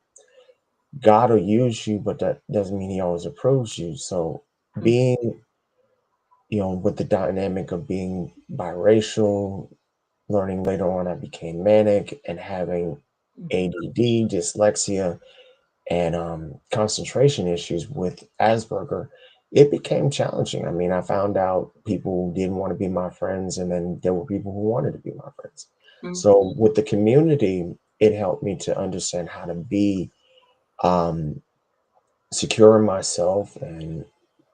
God will use you, but that doesn't mean he always approves you. So being, with the dynamic of being biracial, learning later on I became manic, and having ADD, dyslexia, and concentration issues with Asperger, it became challenging. I mean, I found out people didn't want to be my friends, and then there were people who wanted to be my friends. So with the community, it helped me to understand how to be secure in myself. And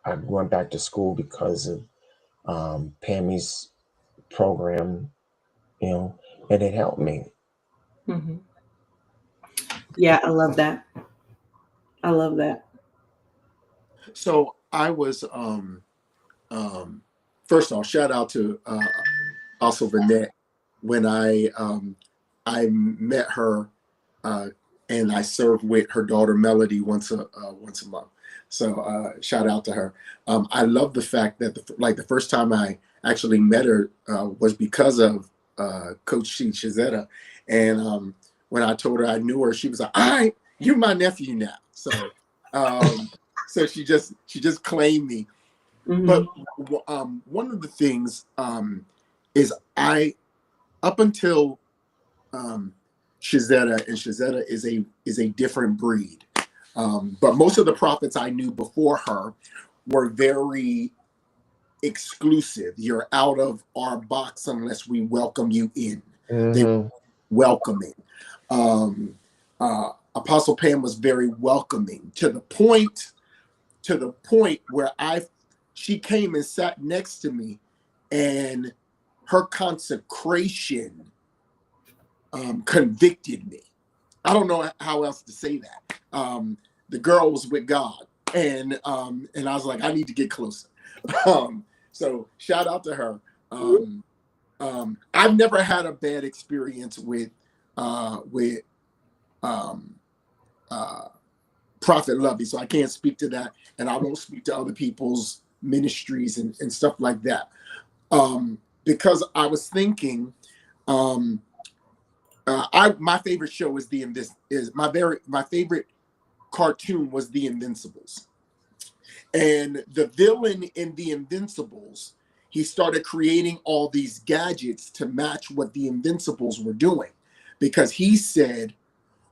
I went back to school because of Pammy's program, and it helped me. Mm-hmm. Yeah, I love that. I love that. So I was first off, shout out to also Vanette. When I met her, and I served with her daughter Melody once a month. So shout out to her. I love the fact that the first time I actually met her was because of Coach Shizetta. And when I told her I knew her, she was like, "All right, you're my nephew now." So she just claimed me. But one of the things is up until Shizetta, and Shizetta is a different breed. But most of the prophets I knew before her were very exclusive. You're out of our box unless we welcome you in. They were Mm-hmm. welcoming. Apostle Pam was very welcoming to the point where she came and sat next to me, and her consecration convicted me. I don't know how else to say that. The girl was with God, and I was like, I need to get closer. So shout out to her. I've never had a bad experience with Prophet Lovey, so I can't speak to that, and I won't speak to other people's ministries and stuff like that. Because I was thinking, my favorite show is my favorite cartoon was The Invincibles, and the villain in The Invincibles, he started creating all these gadgets to match what the Invincibles were doing, because he said,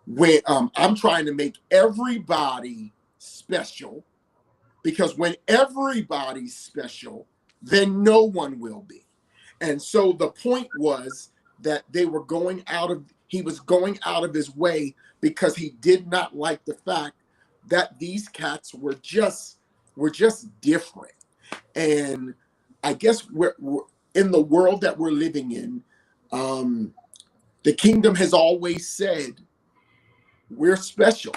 when I'm trying to make everybody special, because when everybody's special, then no one will be. And so the point was that he was going out of his way, because he did not like the fact that these cats were just different. And I guess we're in the world that we're living in, the kingdom has always said, we're special.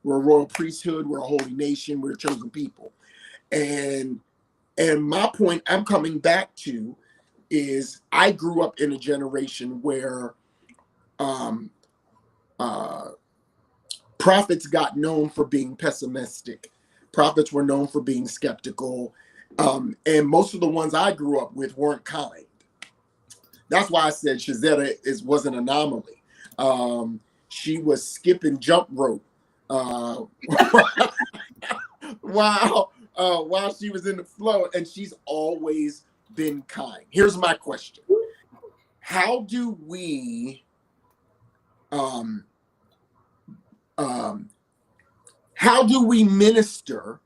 We're a royal priesthood. We're a holy nation. We're a chosen people. And my point I'm coming back to is, I grew up in a generation where prophets got known for being pessimistic. Prophets were known for being skeptical. And most of the ones I grew up with weren't kind. That's why I said Shazetta was an anomaly. She was skipping jump rope while she was in the flow, and she's always been kind. Here's my question: how do we minister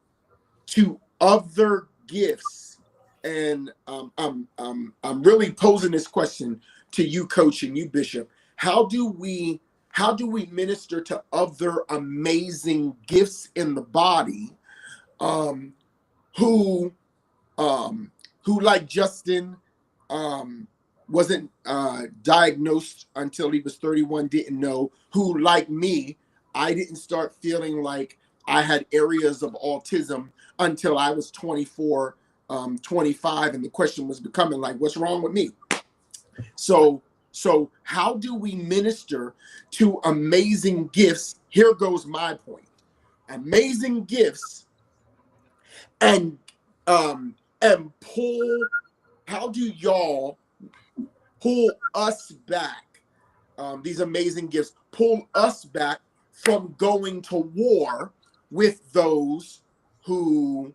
to other gifts? And I'm really posing this question to you, Coach, and you, Bishop. How do we minister to other amazing gifts in the body, who like Justin, wasn't diagnosed until he was 31, didn't know, who like me, I didn't start feeling like I had areas of autism until I was 24, 25, and the question was becoming like, what's wrong with me? So how do we minister to amazing gifts? Here goes my point. Amazing gifts, and how do y'all pull us back? These amazing gifts pull us back from going to war with those who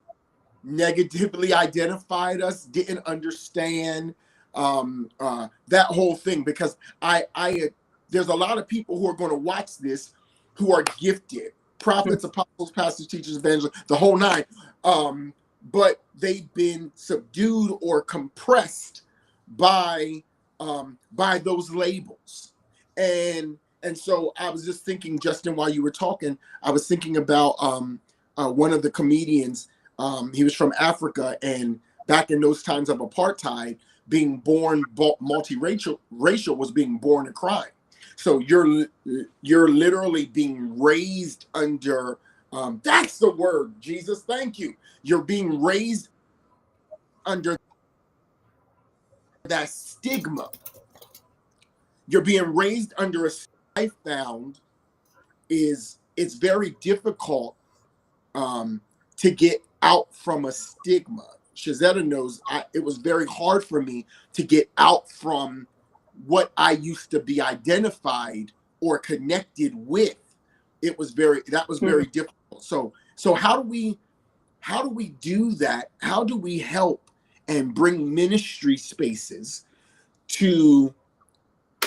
negatively identified us, didn't understand that whole thing. Because there's a lot of people who are going to watch this who are gifted, prophets, apostles, pastors, teachers, evangelists, the whole nine, but they've been subdued or compressed by those labels. And so I was just thinking, Justin, while you were talking, I was thinking about one of the comedians. He was from Africa, and back in those times of apartheid, being born multiracial was being born a crime. So you're literally being raised under, that's the word, Jesus, thank you. You're being raised under that stigma. You're being raised under a I found it's very difficult to get out from a stigma. Shazetta knows it was very hard for me to get out from what I used to be identified or connected with. That was very difficult. So how do we do that? How do we help and bring ministry spaces to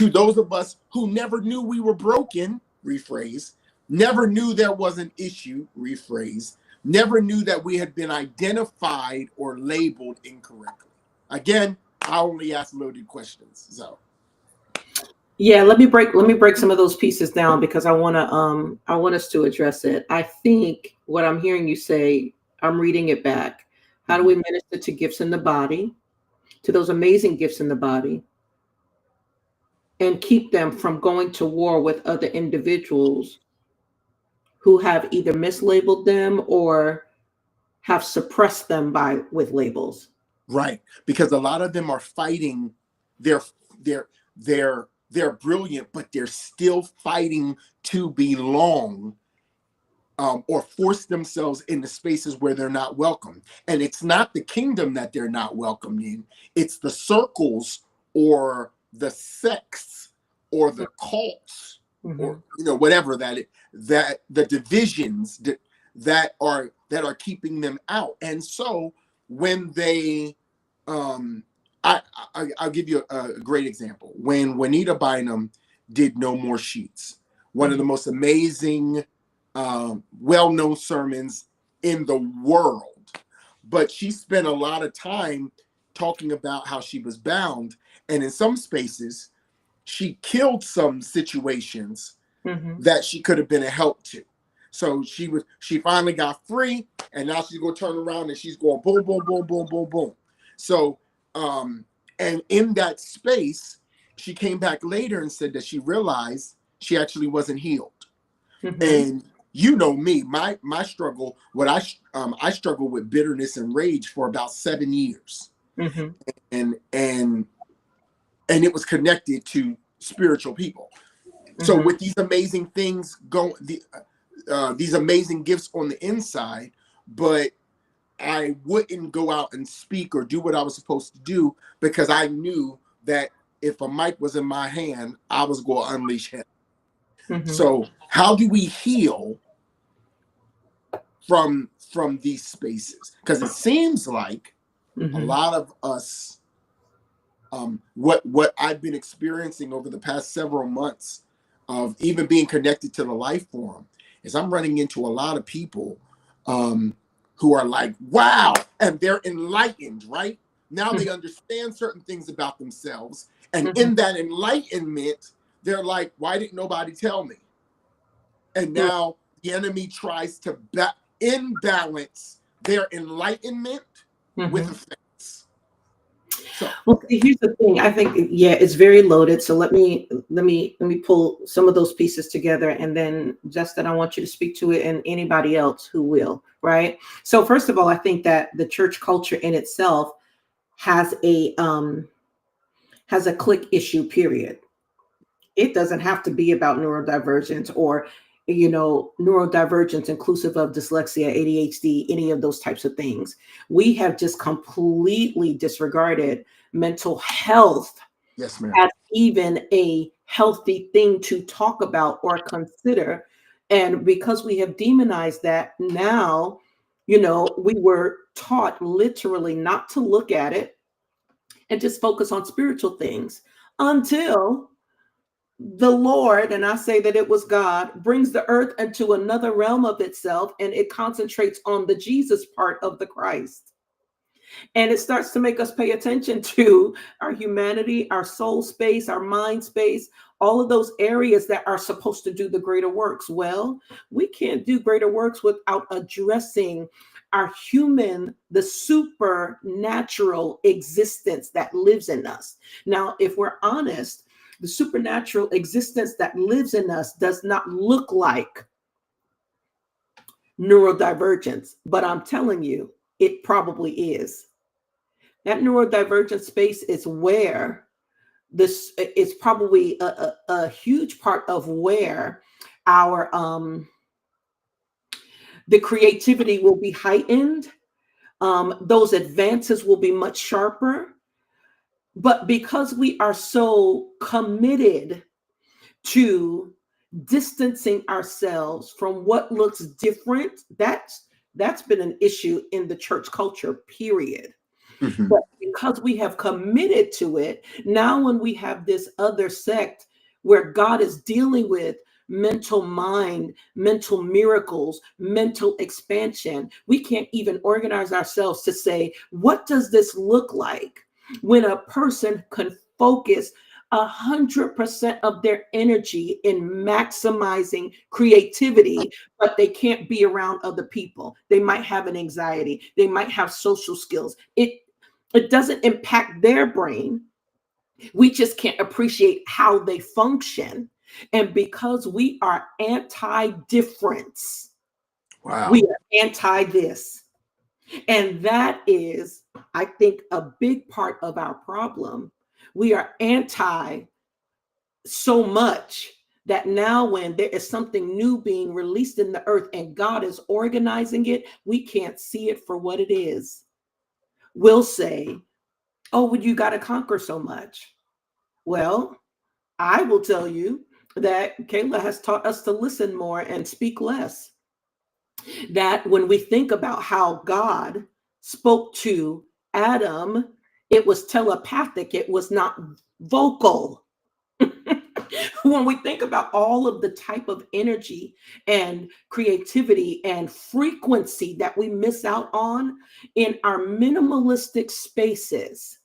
those of us who never knew we were broken, rephrase, never knew there was an issue, rephrase, never knew that we had been identified or labeled incorrectly? Again, I only ask loaded questions. So Yeah, let me break some of those pieces down because I want us to address it. I think what I'm hearing you say, I'm reading it back. How do we minister to gifts in the body, to those amazing gifts in the body, and keep them from going to war with other individuals who have either mislabeled them or have suppressed them by with labels? Right, because a lot of them are fighting. They're they're they're brilliant, but they're still fighting to belong, or force themselves into spaces where they're not welcome. And it's not the kingdom that they're not welcomed in; it's the circles or the sects or the cults, or whatever that the divisions that are keeping them out. And so when they I'll give you a great example. When Juanita Bynum did No More Sheets, one of the most amazing, well-known sermons in the world, but she spent a lot of time talking about how she was bound, and in some spaces, she killed some situations that she could have been a help to. So she finally got free, and now she's going to turn around and she's going boom, boom, boom, boom, boom, boom. So, and in that space, she came back later and said that she realized she actually wasn't healed. And you know me, my struggle, I struggled with bitterness and rage for about 7 years, and it was connected to spiritual people. So with these amazing things these amazing gifts on the inside, but I wouldn't go out and speak or do what I was supposed to do because I knew that if a mic was in my hand, I was going to unleash him. So how do we heal from these spaces? Because it seems like a lot of us, what I've been experiencing over the past several months of even being connected to the Life Forum is I'm running into a lot of people who are like, wow, and they're enlightened, right? Now they understand certain things about themselves. And in that enlightenment, they're like, why didn't nobody tell me? And now the enemy tries to imbalance their enlightenment with offense. So, well, here's the thing. I think, yeah, it's very loaded. So let me pull some of those pieces together, and then Justin, I want you to speak to it, and anybody else who will. Right. So first of all, I think that the church culture in itself has a click issue. Period. It doesn't have to be about neurodivergence or neurodivergence inclusive of dyslexia, ADHD, any of those types of things. We have just completely disregarded mental health yes, ma'am. as even a healthy thing to talk about or consider. And because we have demonized that, now, we were taught literally not to look at it and just focus on spiritual things until the Lord, and I say that it was God, brings the earth into another realm of itself, and it concentrates on the Jesus part of the Christ. And it starts to make us pay attention to our humanity, our soul space, our mind space, all of those areas that are supposed to do the greater works. Well, we can't do greater works without addressing our human, the supernatural existence that lives in us. Now, if we're honest, the supernatural existence that lives in us does not look like neurodivergence, but I'm telling you, it probably is. That neurodivergent space is where this is probably a huge part of where our the creativity will be heightened. Those advances will be much sharper. But because we are so committed to distancing ourselves from what looks different, that's been an issue in the church culture, period. But because we have committed to it, now when we have this other sect where God is dealing with mental mind, mental miracles, mental expansion, we can't even organize ourselves to say, what does this look like when a person can focus 100% of their energy in maximizing creativity, but they can't be around other people. They might have an anxiety. They might have social skills. It doesn't impact their brain. We just can't appreciate how they function. And because we are anti-difference, Wow. we are anti this. And that is, I think, a big part of our problem. We are anti so much that now when there is something new being released in the earth and God is organizing it, we can't see it for what it is. We'll say, oh, well, you got to conquer so much. Well, I will tell you that Kayla has taught us to listen more and speak less. That when we think about how God spoke to Adam, it was telepathic, it was not vocal. When we think about all of the type of energy and creativity and frequency that we miss out on in our minimalistic spaces,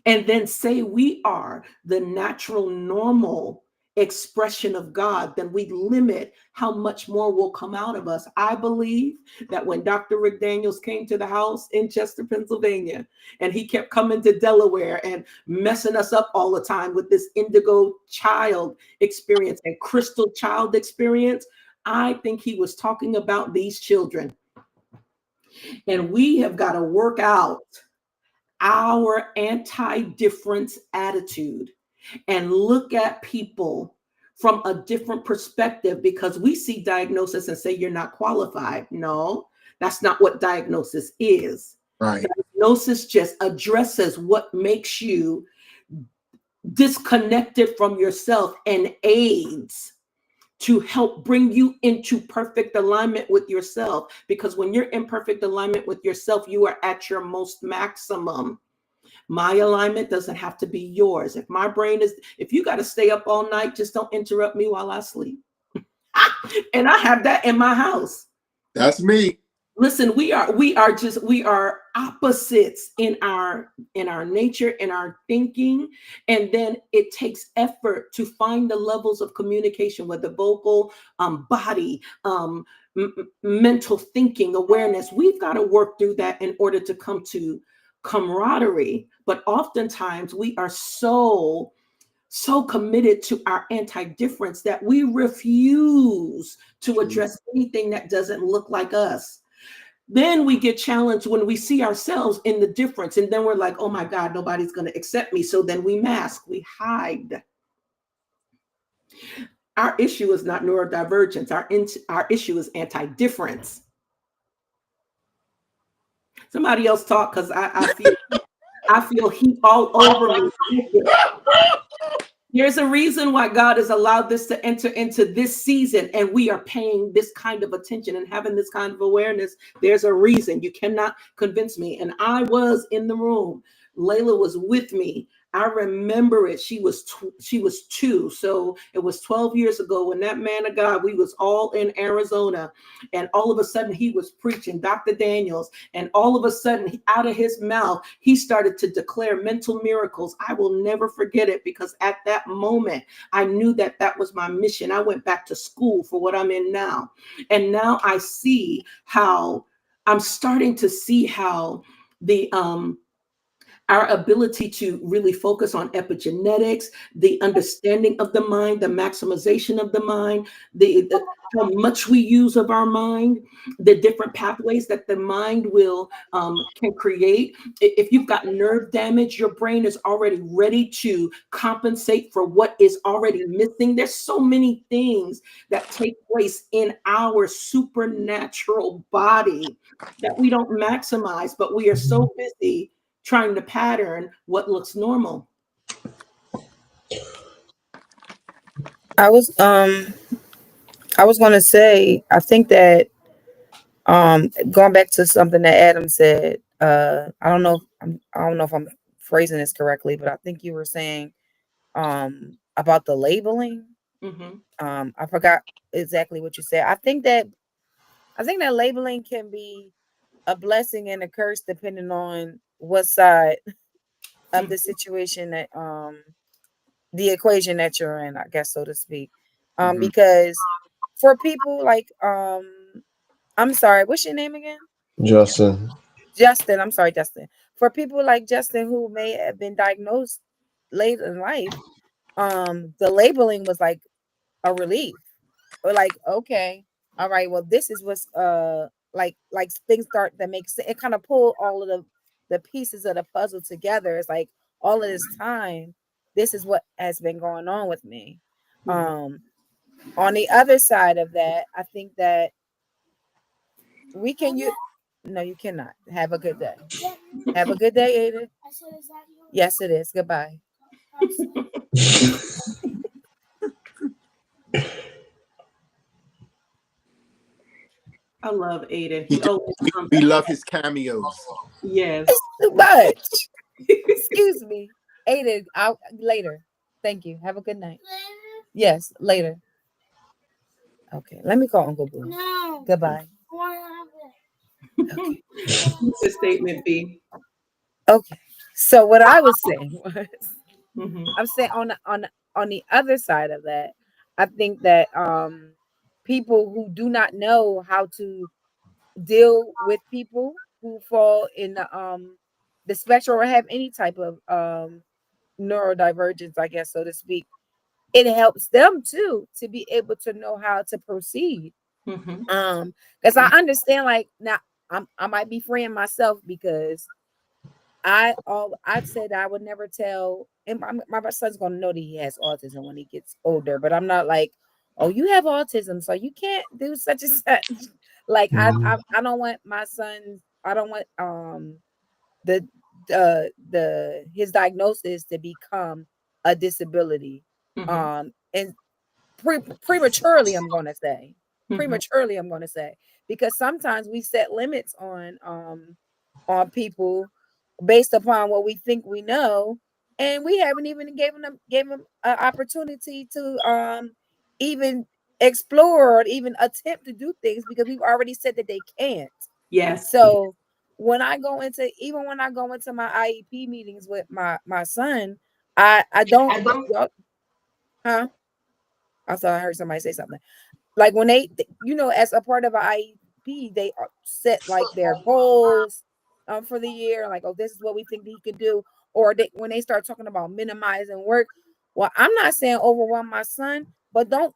and then say we are the natural, normal expression of God, then we limit how much more will come out of us. I believe that when Dr. Rick Daniels came to the house in Chester, Pennsylvania, and he kept coming to Delaware and messing us up all the time with this indigo child experience and crystal child experience, I think he was talking about these children. And we have got to work out our anti-difference attitude and look at people from a different perspective, because we see diagnosis and say you're not qualified. No, that's not what diagnosis is. Right. Diagnosis just addresses what makes you disconnected from yourself and aids to help bring you into perfect alignment with yourself. Because when you're in perfect alignment with yourself, you are at your most maximum. My alignment doesn't have to be yours. If my brain is, if you got to stay up all night, just don't interrupt me while I sleep. And I have that in my house. That's me. Listen, we are opposites in our nature, in our thinking. And then it takes effort to find the levels of communication, whether vocal, body, mental thinking, awareness. We've got to work through that in order to come to camaraderie. But oftentimes we are so committed to our anti-difference that we refuse to address anything that doesn't look like us. Then we get challenged when we see ourselves in the difference, and then we're like, oh my God, nobody's going to accept me. So then we mask, we hide. Our issue is not neurodivergence. Our issue is anti-difference. Somebody else talk, because I feel heat all over me. There's a reason why God has allowed this to enter into this season, and we are paying this kind of attention and having this kind of awareness. There's a reason. You cannot convince me. And I was in the room. Layla was with me. I remember it. She was 2. So it was 12 years ago when that man of God, we was all in Arizona, and all of a sudden he was preaching, Dr. Daniels, and all of a sudden out of his mouth, he started to declare mental miracles. I will never forget it, because at that moment, I knew that that was my mission. I went back to school for what I'm in now. And now I see how I'm starting to see how the, our ability to really focus on epigenetics, the understanding of the mind, the maximization of the mind, how much we use of our mind, the different pathways that the mind will can create. If you've got nerve damage, your brain is already ready to compensate for what is already missing. There's so many things that take place in our supernatural body that we don't maximize, but we are so busy trying to pattern what looks normal. I was going to say, I think that going back to something that Adam said, I don't know if I'm phrasing this correctly, but I think you were saying about the labeling. I forgot exactly what you said. I think that labeling can be a blessing and a curse depending on what side of the situation that the equation that you're in, I guess, so to speak. Mhm. Because for people like I'm sorry, what's your name again? Justin. Justin. I'm sorry, Justin. For people like Justin who may have been diagnosed late in life, the labeling was like a relief. Or like, okay, all right, well, this is what's like things start that makes it kind of pull all of the pieces of the puzzle together. It's like all of this time, this is what has been going on with me. Mhm. On the other side of that, I think that we can you no, you cannot. Have a good day. Have a good day, Ada. Yes, it is. Goodbye. I love Aiden. He He do- always comes. we love his cameos. Yes. It's too much. Excuse me. Ada, I'll later. Thank you. Have a good night. Yes, later. Okay, let me call Uncle Boo. No. Goodbye. Okay. What's your statement, B? Okay. So what I was saying was, Mhm. I'm saying on the other side of that, I think that people who do not know how to deal with people who fall in the spectrum or have any type of neurodivergence, I guess, so to speak, it helps them too to be able to know how to proceed. Mhm. Because I understand, like now, I might be freeing myself because I'd said I would never tell, and my son's gonna know that he has autism when he gets older, but I'm not like, oh, you have autism, so you can't do such and such. Like I don't want my son, I don't want the the his diagnosis to become a disability. Mhm. And prematurely, I'm going to say. Mhm. Prematurely, I'm going to say, because sometimes we set limits on people based upon what we think we know, and we haven't even gave them an opportunity to even explore or even attempt to do things because we've already said that they can't. Yes. So when I go into my IEP meetings with my son, I don't, huh? I thought I heard somebody say something. Like when as a part of an IEP, they set like their goals for the year, like, oh, this is what we think he could do. Or when they start talking about minimizing work, well, I'm not saying overwhelm my son, but don't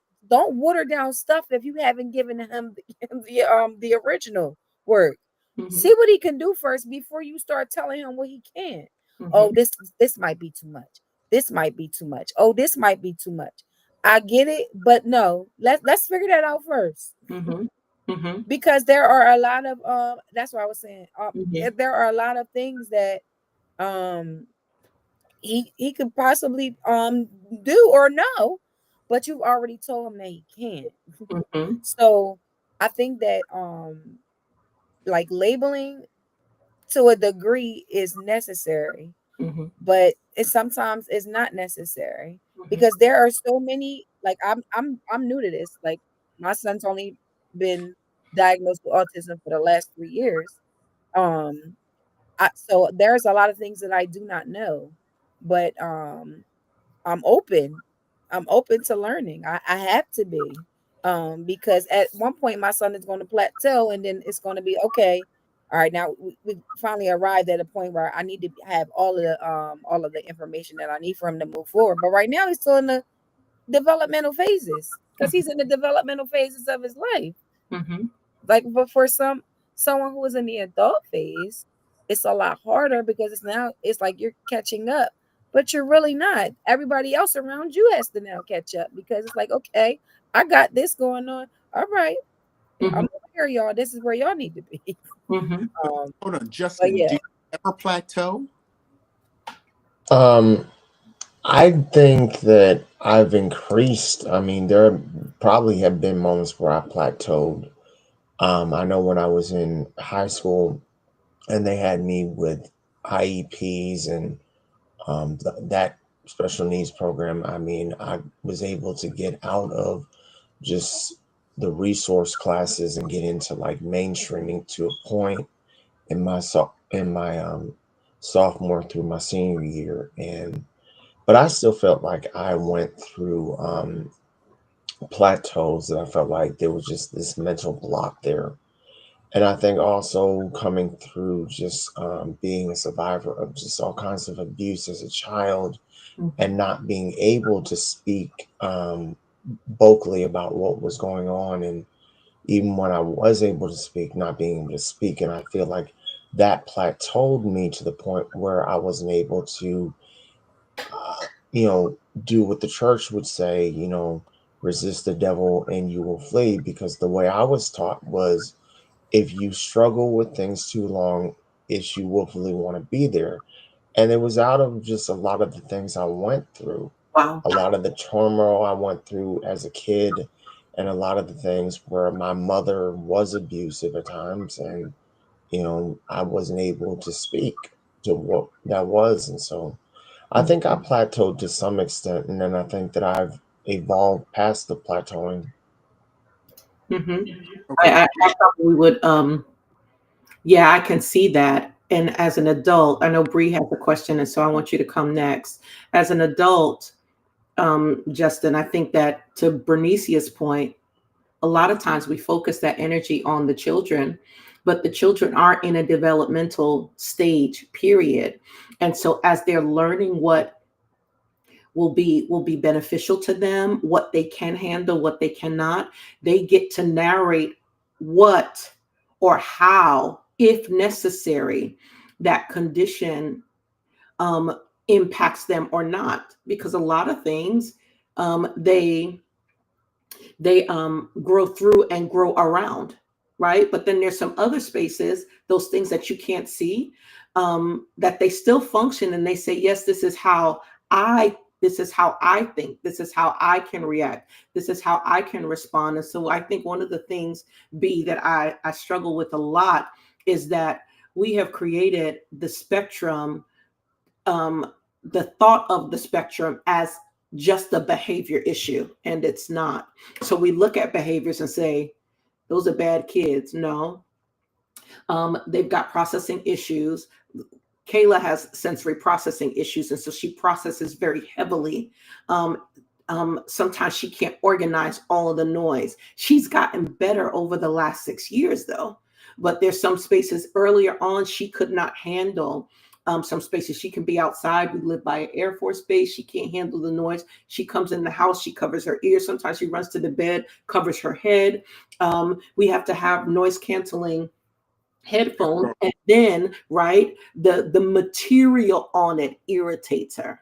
water down stuff if you haven't given him the original work. Mhm. See what he can do first before you start telling him what he can't. Oh, Mhm. this might be too much. This might be too much. Oh, this might be too much. I get it, but no, let's figure that out first. Mhm. Mhm. Because there are a lot of that's what I was saying. Mhm. There are a lot of things that um he could possibly do or no, but you've already told him that he can't. Mhm. So I think that like labeling to a degree is necessary, Mhm. but it sometimes is not necessary Mhm. because there are so many, like I'm new to this. Like my son's only been diagnosed with autism for the last 3 years. So there's a lot of things that I do not know, but I'm open. I'm open to learning. I have to be. Because at one point my son is going to plateau and then it's going to be okay. All right, now we finally arrived at a point where I need to have all of the information that I need for him to move forward. But right now he's still in the developmental phases because he's in the developmental phases of his life. Mhm. Like, but for someone who is in the adult phase, it's a lot harder because it's like you're catching up, but you're really not. Everybody else around you has to now catch up because it's like, okay, I got this going on. All right, I'm Mhm. over here, y'all. This is where y'all need to be. Mhm. Um, Hold on, but Justin, do yeah, you ever plateau? Um, I think that I've increased. I mean, there probably have been moments where I plateaued. I know when I was in high school and they had me with IEPs and that special needs program. I mean, I was able to get out of just the resource classes and get into like mainstreaming to a point in my sophomore through my senior year, and but I still felt like I went through plateaus that I felt like there was just this mental block there. And I think also coming through just being a survivor of just all kinds of abuse as a child and not being able to speak vocally about what was going on. And even when I was able to speak, not being able to speak. And I feel like that plateaued me to the point where I wasn't able to, you know, do what the church would say, you know, resist the devil and you will flee. Because the way I was taught was if you struggle with things too long, it's you willfully want to be there. And it was out of just a lot of the things I went through, Wow. a lot of the turmoil I went through as a kid, and a lot of the things where my mother was abusive at times, and you know, I wasn't able to speak to what that was. And so I think I plateaued to some extent, and then I think that I've evolved past the plateauing. Mm-hmm. Okay. I probably would. Yeah, I can see that. And as an adult, I know Bree has a question, and so I want you to come next. As an adult, Justin, I think that to Bernicia's point, a lot of times we focus that energy on the children, but the children are in a developmental stage, period. And so as they're learning what will be beneficial to them, what they can handle, what they cannot, they get to narrate what or how, if necessary, that condition um, impacts them or not. Because a lot of things they grow through and grow around, right? But then there's some other spaces, those things that you can't see, that they still function and they say, yes, this is how I think, this is how I can react, this is how I can respond. And so I think one of the things, B, that I struggle with a lot is that we have created the spectrum, the thought of the spectrum as just a behavior issue, and it's not. So we look at behaviors and say, those are bad kids. No, they've got processing issues. Kayla has sensory processing issues, and so she processes very heavily. Sometimes she can't organize all of the noise. She's gotten better over the last 6 years, though. But there's some spaces earlier on she could not handle. Some spaces she can be outside. We live by an Air Force base. She can't handle the noise. She comes in the house. She covers her ears. Sometimes she runs to the bed, covers her head. We have to have noise canceling headphones, and then right, the material on it irritates her,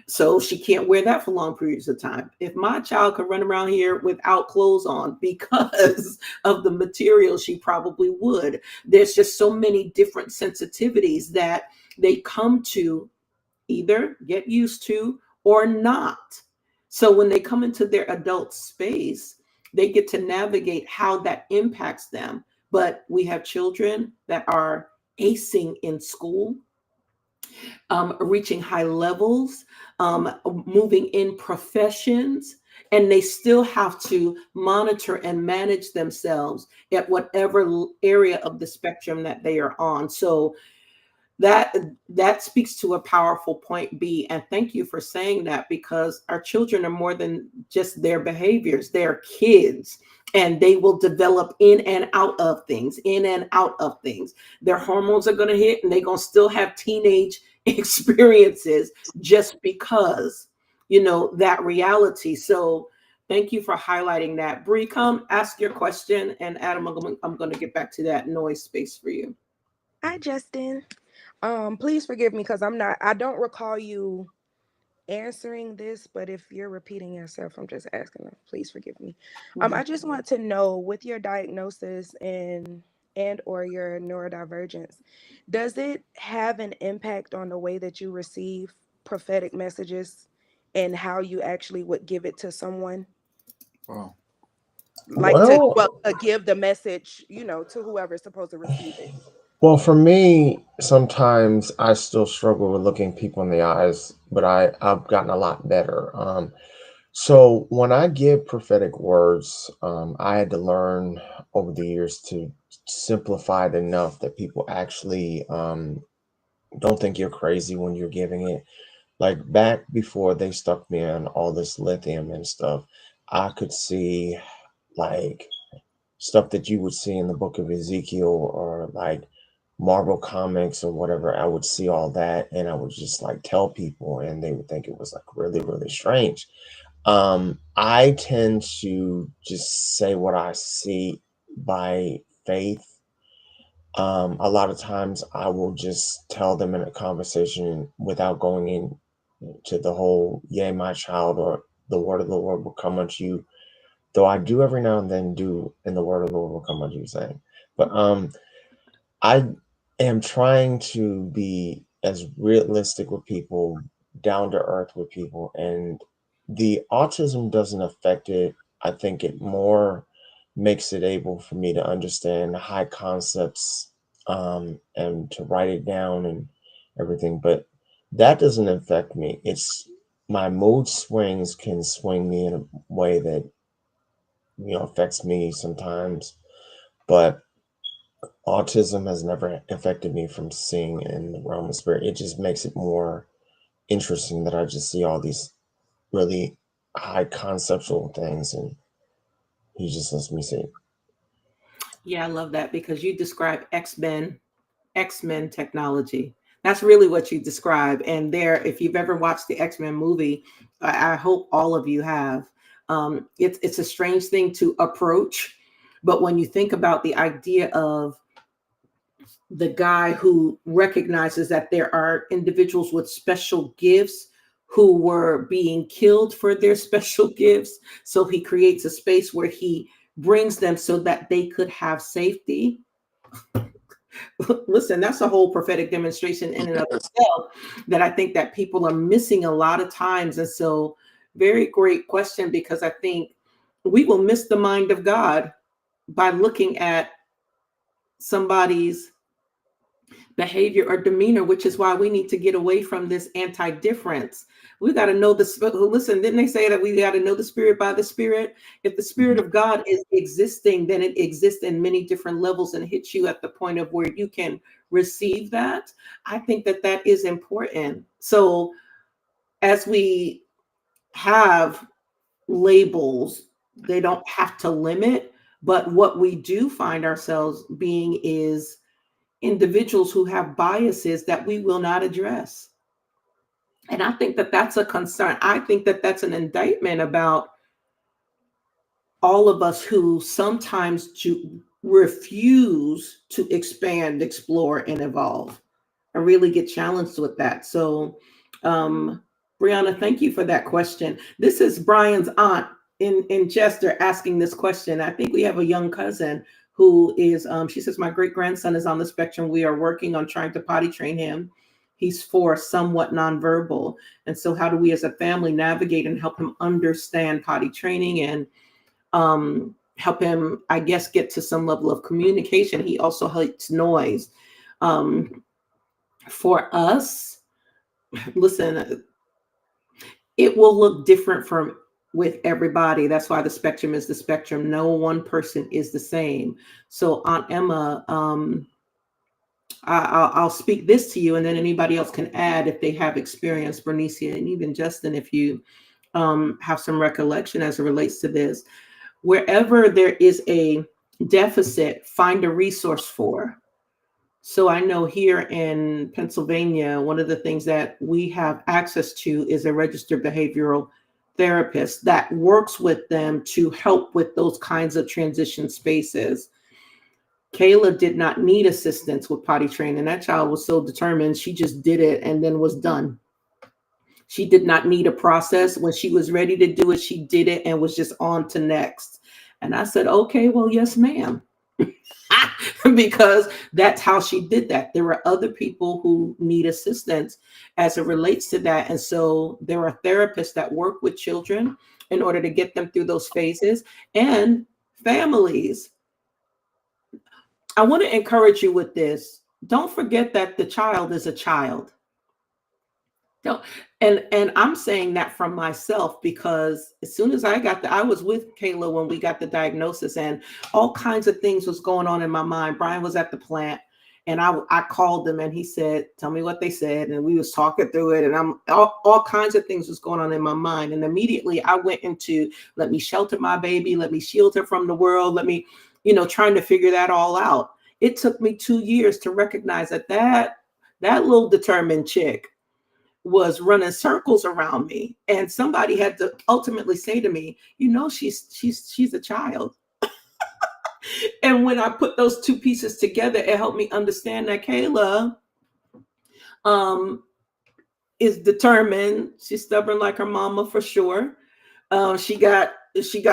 so she can't wear that for long periods of time. If my child could run around here without clothes on because of the material, she probably would. There's just so many different sensitivities that they come to either get used to or not. So when they come into their adult space, they get to navigate how that impacts them. But we have children that are acing in school, reaching high levels, moving in professions, and they still have to monitor and manage themselves at whatever area of the spectrum that they are on. So that speaks to a powerful point, B, and thank you for saying that, because our children are more than just their behaviors. They're kids, and they will develop in and out of things, their hormones are going to hit, and they're going to still have teenage experiences just because that reality. So thank you for highlighting that. Bree, come ask your question, and Adam, I'm going to get back to that noise space for you. Hi, Justin. Please forgive me because I don't recall you answering this, but if you're repeating yourself, I'm just asking them. Please forgive me. I just want to know, with your diagnosis and or your neurodivergence, does it have an impact on the way that you receive prophetic messages and how you actually would give it to someone? Wow. Like to Well, give the message, to whoever's supposed to receive it. well, for me, sometimes I still struggle with looking people in the eyes, but I've gotten a lot better. So when I give prophetic words, I had to learn over the years to simplify it enough that people actually don't think you're crazy when you're giving it. like back before they stuck me on all this lithium and stuff, I could see like stuff that you would see in the book of Ezekiel or like Marvel comics or whatever. I would see all that and I would just like tell people and they would think it was like really, really strange. I tend to just say what I see by faith. A lot of times I will just tell them in a conversation without going into the whole, yea, my child, or the word of the Lord will come unto you. Though I do every now and then do, and the word of the Lord will come unto you saying. But I am trying to be as realistic with people, down to earth with people, and the autism doesn't affect it. I think it more makes it able for me to understand high concepts and to write it down and everything. But that doesn't affect me. It's my mood swings can swing me in a way that affects me sometimes, but autism has never affected me from seeing in the realm of spirit. It just makes it more interesting that I just see all these really high conceptual things and he just lets me see it. Yeah, I love that because you describe X-Men technology. That's really what you describe. And there, if you've ever watched the X-Men movie, I hope all of you have. It's a strange thing to approach, but when you think about the idea of the guy who recognizes that there are individuals with special gifts who were being killed for their special gifts, so he creates a space where he brings them so that they could have safety. Listen, that's a whole prophetic demonstration in and of itself that I think that people are missing a lot of times. And so, very great question, because I think we will miss the mind of God by looking at somebody's behavior or demeanor, which is why we need to get away from this anti-difference. We got to know the spirit. Listen, didn't they say that we got to know the spirit by the spirit? If the spirit of God is existing, then it exists in many different levels and hits you at the point of where you can receive that. I think that that is important. So as we have labels, they don't have to limit, but what we do find ourselves being is individuals who have biases that we will not address. And I think that that's a concern. I think that that's an indictment about all of us who sometimes refuse to expand, explore, and evolve. I really get challenged with that. So, Brianna, thank you for that question. This is Brian's aunt in Chester asking this question. I think we have a young cousin who is, she says, my great grandson is on the spectrum. We are working on trying to potty train him. He's 4, somewhat nonverbal. And so how do we as a family navigate and help him understand potty training and help him, I guess, get to some level of communication? He also hates noise. For us, listen, it will look different with everybody. That's why the spectrum is the spectrum. No one person is the same. So Aunt Emma, I'll speak this to you, and then anybody else can add if they have experience, Bernicia, and even Justin, if you have some recollection as it relates to this. Wherever there is a deficit, find a resource for. So I know here in Pennsylvania, one of the things that we have access to is a registered behavioral therapist that works with them to help with those kinds of transition spaces. Kayla did not need assistance with potty training. That child was so determined. She just did it and then was done. She did not need a process. When she was ready to do it, she did it and was just on to next. And I said, okay, well, yes, ma'am. Because that's how she did that. There are other people who need assistance as it relates to that. And so there are therapists that work with children in order to get them through those phases, and families. I want to encourage you with this. Don't forget that the child is a child. And I'm saying that from myself, because as soon as I was with Kayla when we got the diagnosis, and all kinds of things was going on in my mind. Brian was at the plant And I called him and he said, tell me what they said. And we was talking through it, and all kinds of things was going on in my mind. And immediately I went into, let me shelter my baby, let me shield her from the world, let me, trying to figure that all out. It took me 2 years to recognize that little determined chick was running circles around me. And somebody had to ultimately say to me, she's a child. And when I put those two pieces together, it helped me understand that Kayla is determined. She's stubborn like her mama for sure. She got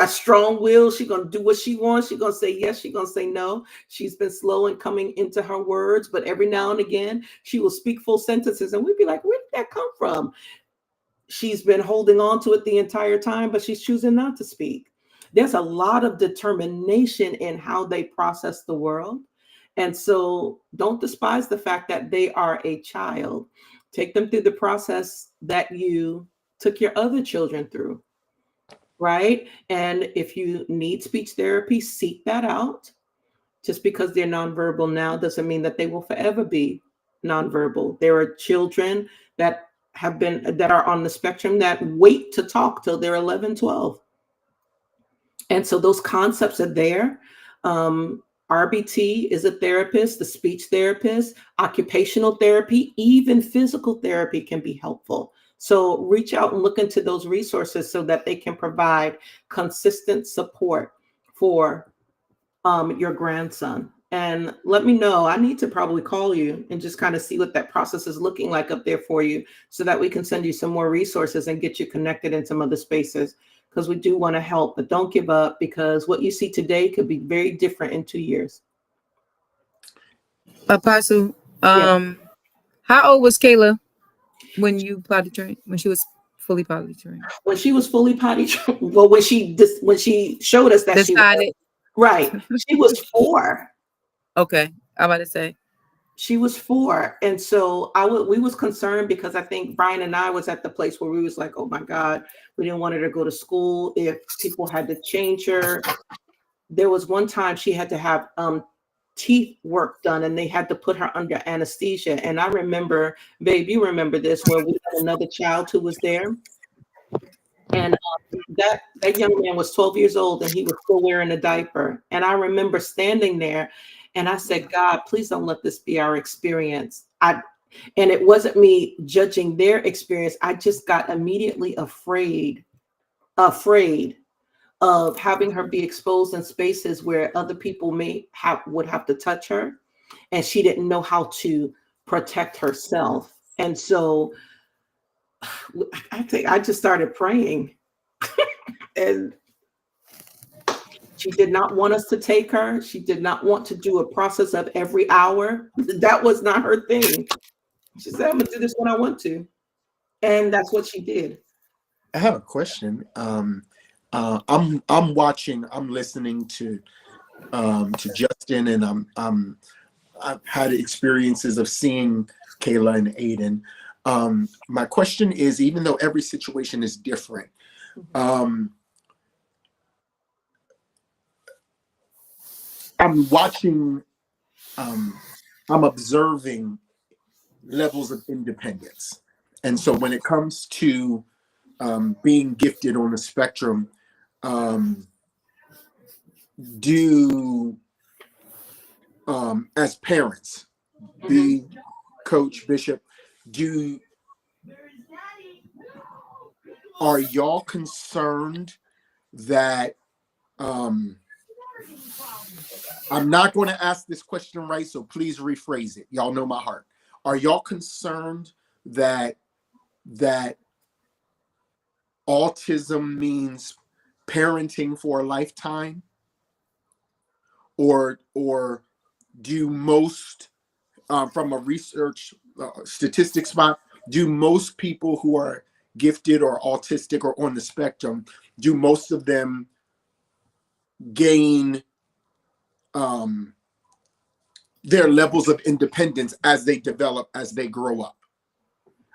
strong will. She's gonna do what she wants. She's gonna say yes. She's gonna say no. She's been slow in coming into her words, but every now and again she will speak full sentences, and we'd be like, "Where did that come from?" She's been holding on to it the entire time, but she's choosing not to speak. There's a lot of determination in how they process the world. And so don't despise the fact that they are a child. Take them through the process that you took your other children through, right? And if you need speech therapy, seek that out. Just because they're nonverbal now doesn't mean that they will forever be nonverbal. There are children that are on the spectrum that wait to talk till they're 11, 12. And so those concepts are there. RBT is a therapist, the speech therapist, occupational therapy, even physical therapy can be helpful. So reach out and look into those resources so that they can provide consistent support for your grandson. And let me know. I need to probably call you and just kind of see what that process is looking like up there for you, so that we can send you some more resources and get you connected in some other spaces, because we do want to help. But don't give up, because what you see today could be very different in 2 years. Apostle, how old was Kayla when you potty trained? When she was fully potty trained? When she was fully potty trained, well, when she showed us that decided. she was, right, she was 4. Okay, I'm about to say. She was 4. And so we was concerned, because I think Brian and I was at the place where we was like, oh my God, we didn't want her to go to school if people had to change her. There was one time she had to have teeth work done, and they had to put her under anesthesia. And I remember, babe, you remember this, where we had another child who was there. And that young man was 12 years old, and he was still wearing a diaper. And I remember standing there, and I said, God, please don't let this be our experience. And it wasn't me judging their experience. I just got immediately afraid of having her be exposed in spaces where other people would have to touch her, and she didn't know how to protect herself. And so I think I just started praying. And she did not want us to take her. She did not want to do a process of every hour. That was not her thing. She said, I'm gonna do this when I want to. And that's what she did. I have a question. I'm listening to Justin, and I've had experiences of seeing Kayla and Aiden. My question is, even though every situation is different, I'm watching, I'm observing levels of independence. And so when it comes to being gifted on the spectrum, as parents, B, Coach, Bishop, are y'all concerned that, I'm not going to ask this question right, so please rephrase it. Y'all know my heart. Are y'all concerned that autism means parenting for a lifetime? Or do most, from a research statistics spot, do most people who are gifted or autistic or on the spectrum, do most of them gain their levels of independence as they develop, as they grow up?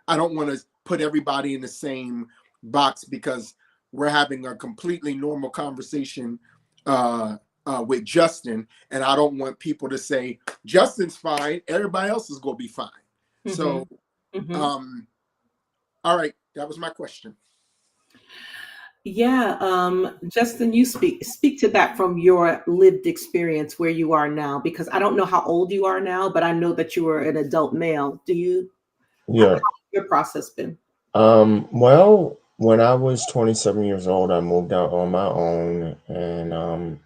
I don't want to put everybody in the same box, because we're having a completely normal conversation with Justin, and I don't want people to say Justin's fine, everybody else is going to be fine. So, all right, that was my question. Yeah, Justin, you speak to that from your lived experience where you are now, because I don't know how old you are now, but I know that you were an adult male. How's Yeah. your process been? Well, when I was 27 years old, I moved out on my own, and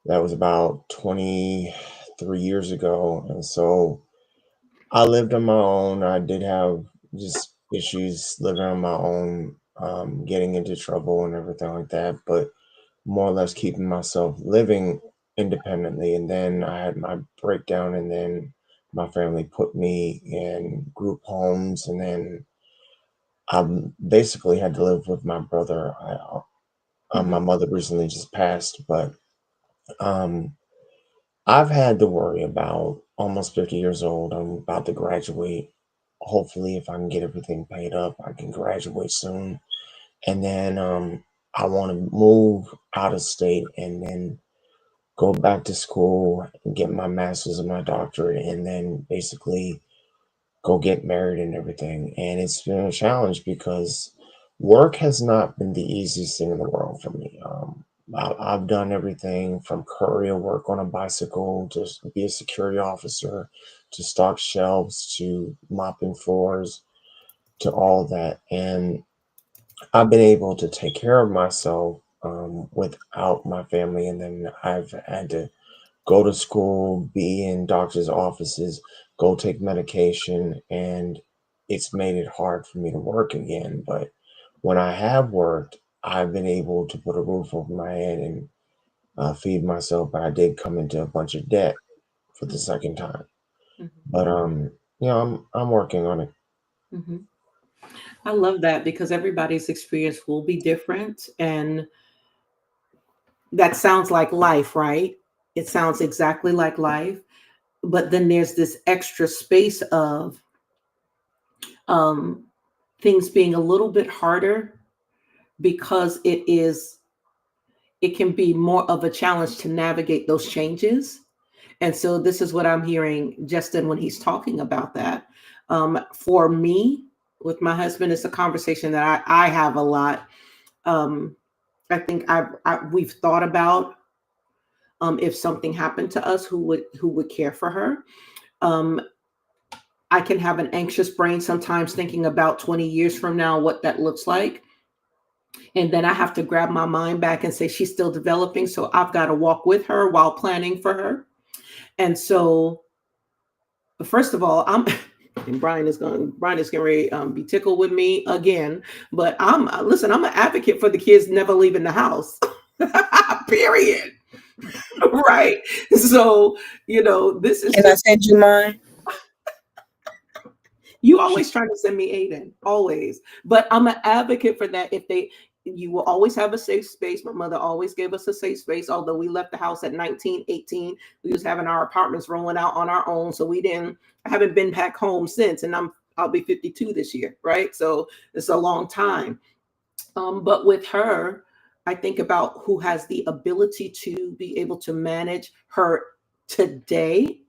that was about 23 years ago. And so I lived on my own. I did have just issues living on my own, getting into trouble and everything like that, but more or less keeping myself living independently. And then I had my breakdown, and then my family put me in group homes, and then I basically had to live with my brother. My mother recently just passed, but um, I've had to worry about almost 50 years old. I'm about to graduate. Hopefully, if I can get everything paid up, I can graduate soon. And then I want to move out of state and then go back to school and get my master's and my doctorate, and then basically go get married and everything. And it's been a challenge because work has not been the easiest thing in the world for me. I've done everything from courier work on a bicycle to be a security officer to stock shelves to mopping floors to all that. And I've been able to take care of myself without my family. And then I've had to go to school, be in doctor's offices, go take medication, and it's made it hard for me to work again. But when I have worked, I've been able to put a roof over my head and feed myself. But I did come into a bunch of debt for the second time. But I'm working on it. Hmm. I love that because everybody's experience will be different. And that sounds like life, right? It sounds exactly like life. But then there's this extra space of um, things being a little bit harder because it can be more of a challenge to navigate those changes. And so this is what I'm hearing Justin when he's talking about that. For me, with my husband, it's a conversation that I have a lot. Um, I think we've thought about if something happened to us, who would care for her. Um, I can have an anxious brain sometimes thinking about 20 years from now what that looks like. And then I have to grab my mind back and say she's still developing. So I've got to walk with her while planning for her. And so, first of all, and Brian is getting ready be tickled with me again. But listen, I'm an advocate for the kids never leaving the house. Period. Right. So, this is Can I just, send you mine? you always trying to send me Aiden, always. But I'm an advocate for that. You will always have a safe space. My mother always gave us a safe space. Although we left the house at 19, 18, we was having our apartments rolling out on our own. So I haven't been back home since, and I'll be 52 this year. Right. So it's a long time. But with her, I think about who has the ability to be able to manage her today,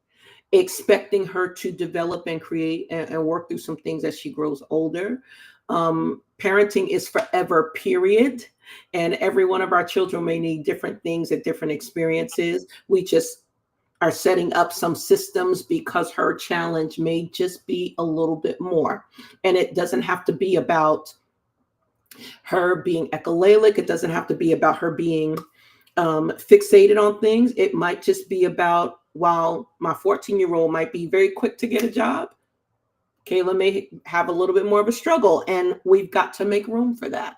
expecting her to develop and create and work through some things as she grows older. Parenting is forever, period. And every one of our children may need different things at different experiences. We just are setting up some systems because her challenge may just be a little bit more. And it doesn't have to be about her being echolalic. It doesn't have to be about her being fixated on things. It might just be about, while my 14-year-old might be very quick to get a job, Kayla may have a little bit more of a struggle, and we've got to make room for that.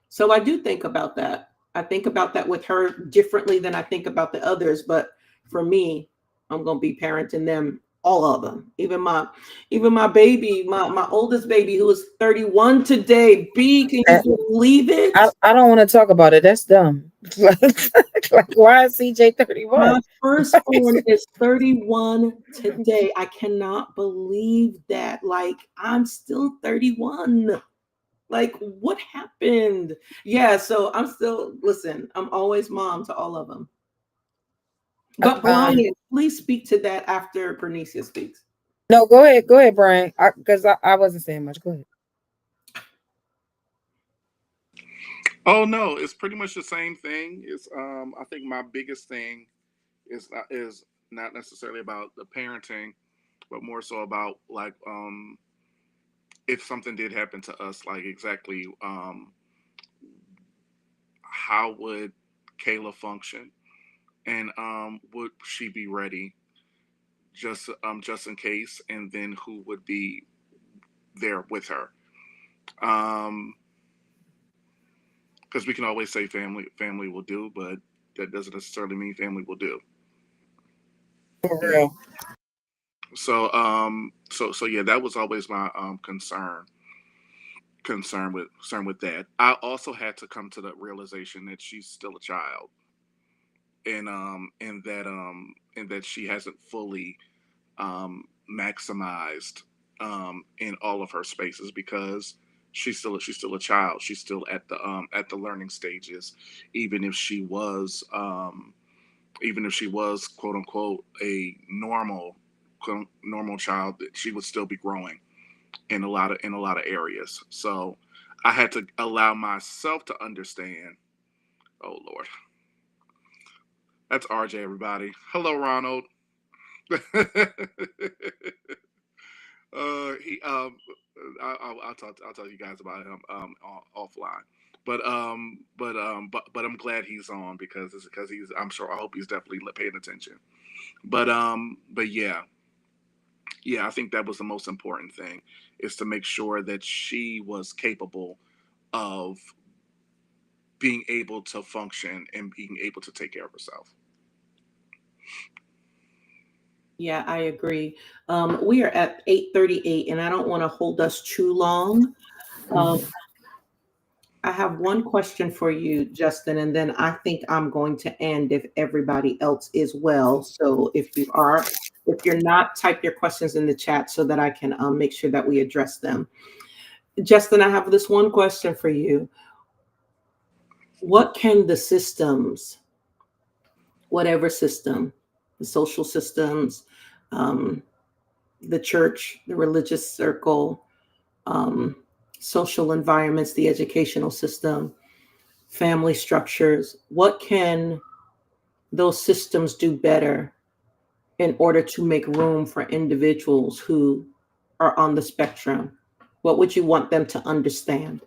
So I do think about that. I think about that with her differently than I think about the others. But for me, I'm going to be parenting them, all of them, even my baby, my oldest baby, who is 31 today. B, can Uh, you believe it? I don't want to talk about it. That's dumb. Like, why is CJ 31? My firstborn is 31 today. I cannot believe that. Like, I'm still 31. Like, what happened? Yeah, so listen, I'm always mom to all of them. But Um, Brian, please speak to that after Bernicia speaks. no, go ahead, Brian. Because I wasn't saying much. Go ahead. Oh no, it's pretty much the same thing. It's I think my biggest thing is not necessarily about the parenting, but more so about like if something did happen to us, like exactly how would Kayla function, and would she be ready just in case, and then who would be there with her. Um, because we can always say family will do, but that doesn't necessarily mean family will do. For real. So yeah, that was always my concern with that. I also had to come to the realization that she's still a child, and that she hasn't fully maximized in all of her spaces, because she's still a child. She's still at the learning stages, even if she was quote unquote a normal child, that she would still be growing in a lot of areas. So I had to allow myself to understand. Oh Lord, that's RJ. Everybody, hello Ronald. He I'll tell you guys about him offline. But I'm glad he's on, because he's, I'm sure, I hope he's definitely paying attention. But yeah, I think that was the most important thing, is to make sure that she was capable of being able to function and being able to take care of herself. Yeah, I agree. We are at 8:38, and I don't want to hold us too long. Um, I have one question for you, Justin, and then I think I'm going to end if everybody else is well. So if you're not, type your questions in the chat so that I can make sure that we address them. Justin, I have this one question for you. What can the systems, whatever system, the social systems, um, the church, the religious circle, um, social environments, the educational system, family structures, what can those systems do better in order to make room for individuals who are on the spectrum? What would you want them to understand?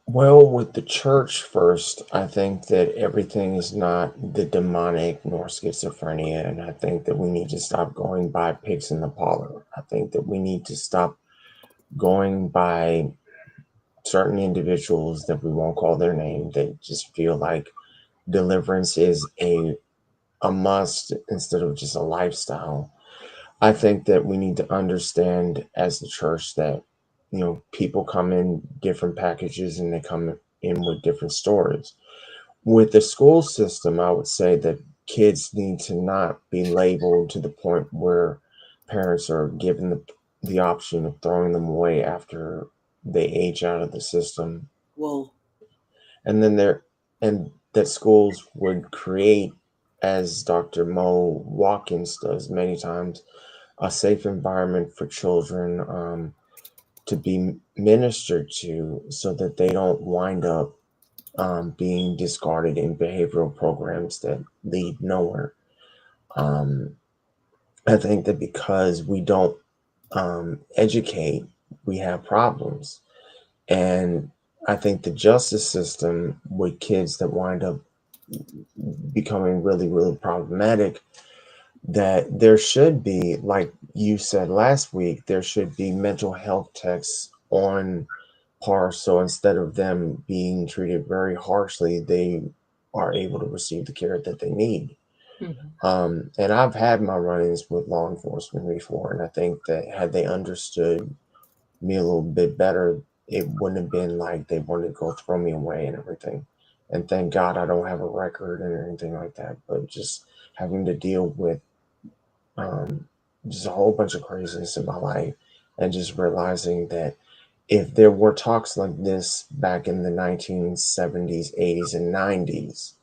Well, with the church first, I think that everything is not the demonic nor schizophrenia. And I think that we need to stop going by pigs in the parlor. I think that we need to stop going by certain individuals that we won't call their name, that just feel like deliverance is a must instead of just a lifestyle. I think that we need to understand as the church that, people come in different packages and they come in with different stories. With the school system, I would say that kids need to not be labeled to the point where parents are given the option of throwing them away after they age out of the system. Well, And then and that schools would create, as Dr. Mo Watkins does many times, a safe environment for children to be ministered to, so that they don't wind up being discarded in behavioral programs that lead nowhere. Um, I think that because we don't educate, we have problems. And I think the justice system, with kids that wind up becoming really, really problematic, that there should be, like you said last week, there should be mental health texts on par. So instead of them being treated very harshly, they are able to receive the care that they need. mhm. And I've had my run-ins with law enforcement before, and I think that had they understood me a little bit better, it wouldn't have been like they wanted to go throw me away and everything. And thank God I don't have a record and anything like that, but just having to deal with um, just a whole bunch of craziness in my life, and just realizing that if there were talks like this back in the 1970s, 80s, and 90s,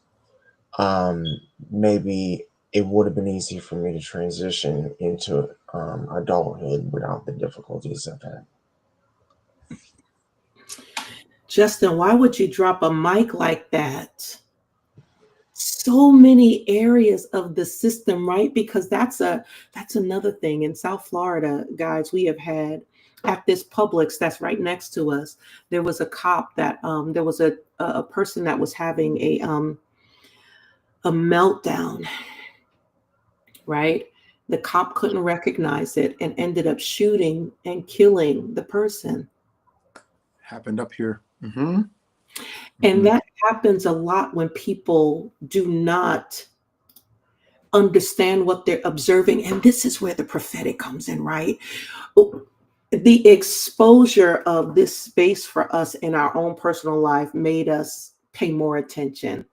maybe it would have been easy for me to transition into adulthood without the difficulties I've had. Justin, why would you drop a mic like that? So many areas of the system, right? Because that's another thing. In South Florida, guys, we have had at this Publix that's right next to us, there was a cop that there was a person that was having a meltdown, right? The cop couldn't recognize it and ended up shooting and killing the person. Happened up here. Mm-hmm. And that happens a lot when people do not understand what they're observing. And this is where the prophetic comes in, right? The exposure of this space for us in our own personal life made us pay more attention.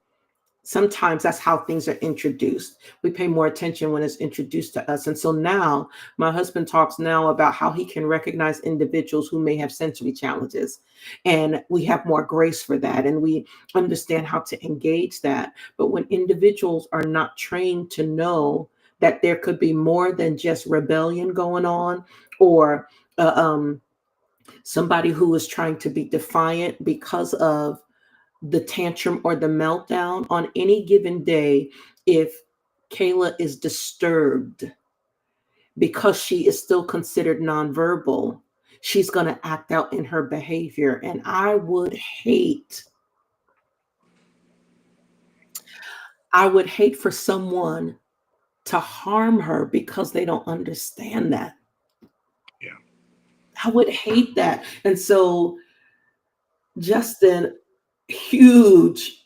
Sometimes that's how things are introduced. We pay more attention when it's introduced to us. And so now my husband talks now about how he can recognize individuals who may have sensory challenges. And we have more grace for that. And we understand how to engage that. But when individuals are not trained to know that there could be more than just rebellion going on, or somebody who is trying to be defiant because of the tantrum or the meltdown on any given day, if Kayla is disturbed because she is still considered nonverbal, she's going to act out in her behavior. And I would hate for someone to harm her because they don't understand that. Yeah. I would hate that. And so, Justin, huge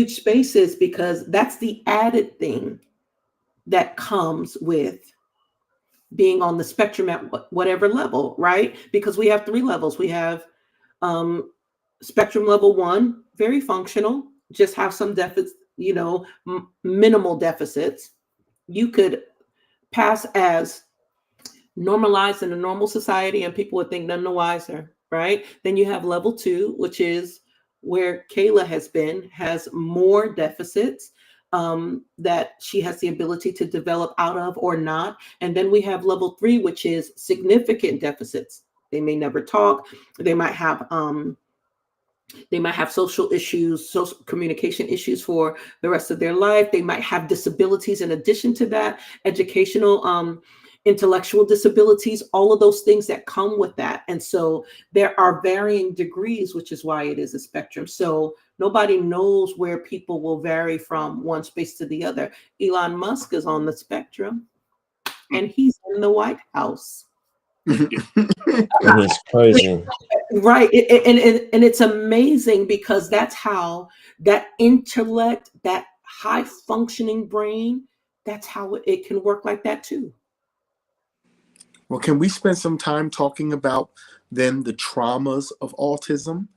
spaces, because that's the added thing that comes with being on the spectrum at whatever level, right? Because we have 3 levels. We have spectrum level 1, very functional, just have some deficits, minimal deficits. You could pass as normalized in a normal society and people would think none the wiser, right? Then you have level 2, which is where Kayla has more deficits that she has the ability to develop out of or not. And then we have level 3, which is significant deficits. They may never talk. They might have social issues, social communication issues for the rest of their life. They might have disabilities in addition to that, educational, intellectual disabilities, all of those things that come with that. And so there are varying degrees, which is why it is a spectrum. So nobody knows where people will vary from one space to the other. Elon Musk is on the spectrum and he's in the White House. It's crazy. Right. And it's amazing because that's how that intellect, that high functioning brain, that's how it can work like that too. Well, can we spend some time talking about then the traumas of autism,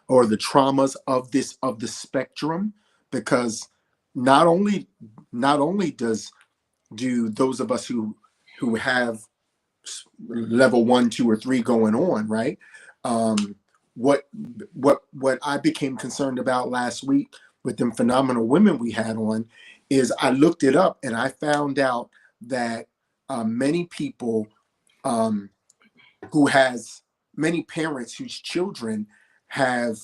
or the traumas of the spectrum? Because not only do those of us who have level 1, 2, or 3 going on, right? What I became concerned about last week with them phenomenal women we had on is I looked it up and I found out that many people who has many parents whose children have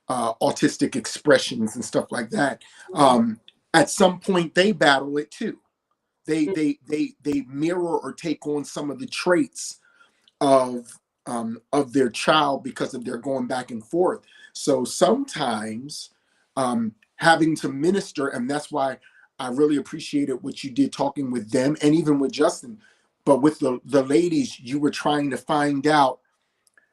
autistic expressions and stuff like that, at some point they battle it too. They mirror or take on some of the traits of their child because of their going back and forth. So sometimes having to minister, and that's why I really appreciated what you did talking with them and even with Justin, but with the ladies, you were trying to find out,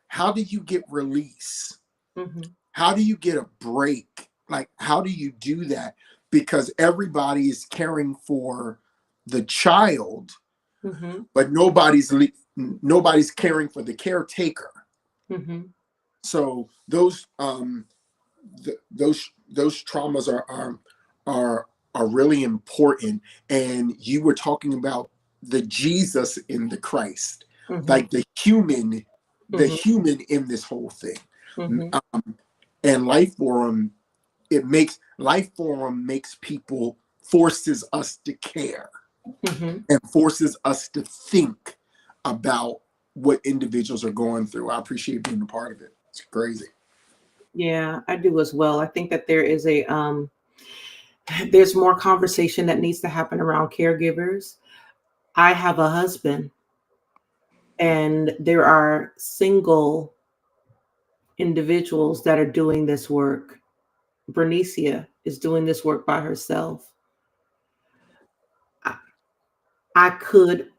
how do you get release? Mm-hmm. How do you get a break? Like, how do you do that? Because everybody is caring for the child, mm-hmm. but nobody's caring for the caretaker. Mm-hmm. So those traumas are really important. And you were talking about the Jesus in the Christ, mm-hmm. like the human in this whole thing. Mm-hmm. And life forum, makes people, forces us to care and forces us to think about what individuals are going through. I appreciate being a part of it. It's crazy. Yeah, I do as well. I think that there is there's more conversation that needs to happen around caregivers. I have a husband, and there are single individuals that are doing this work. Bernicia is doing this work by herself. I, I could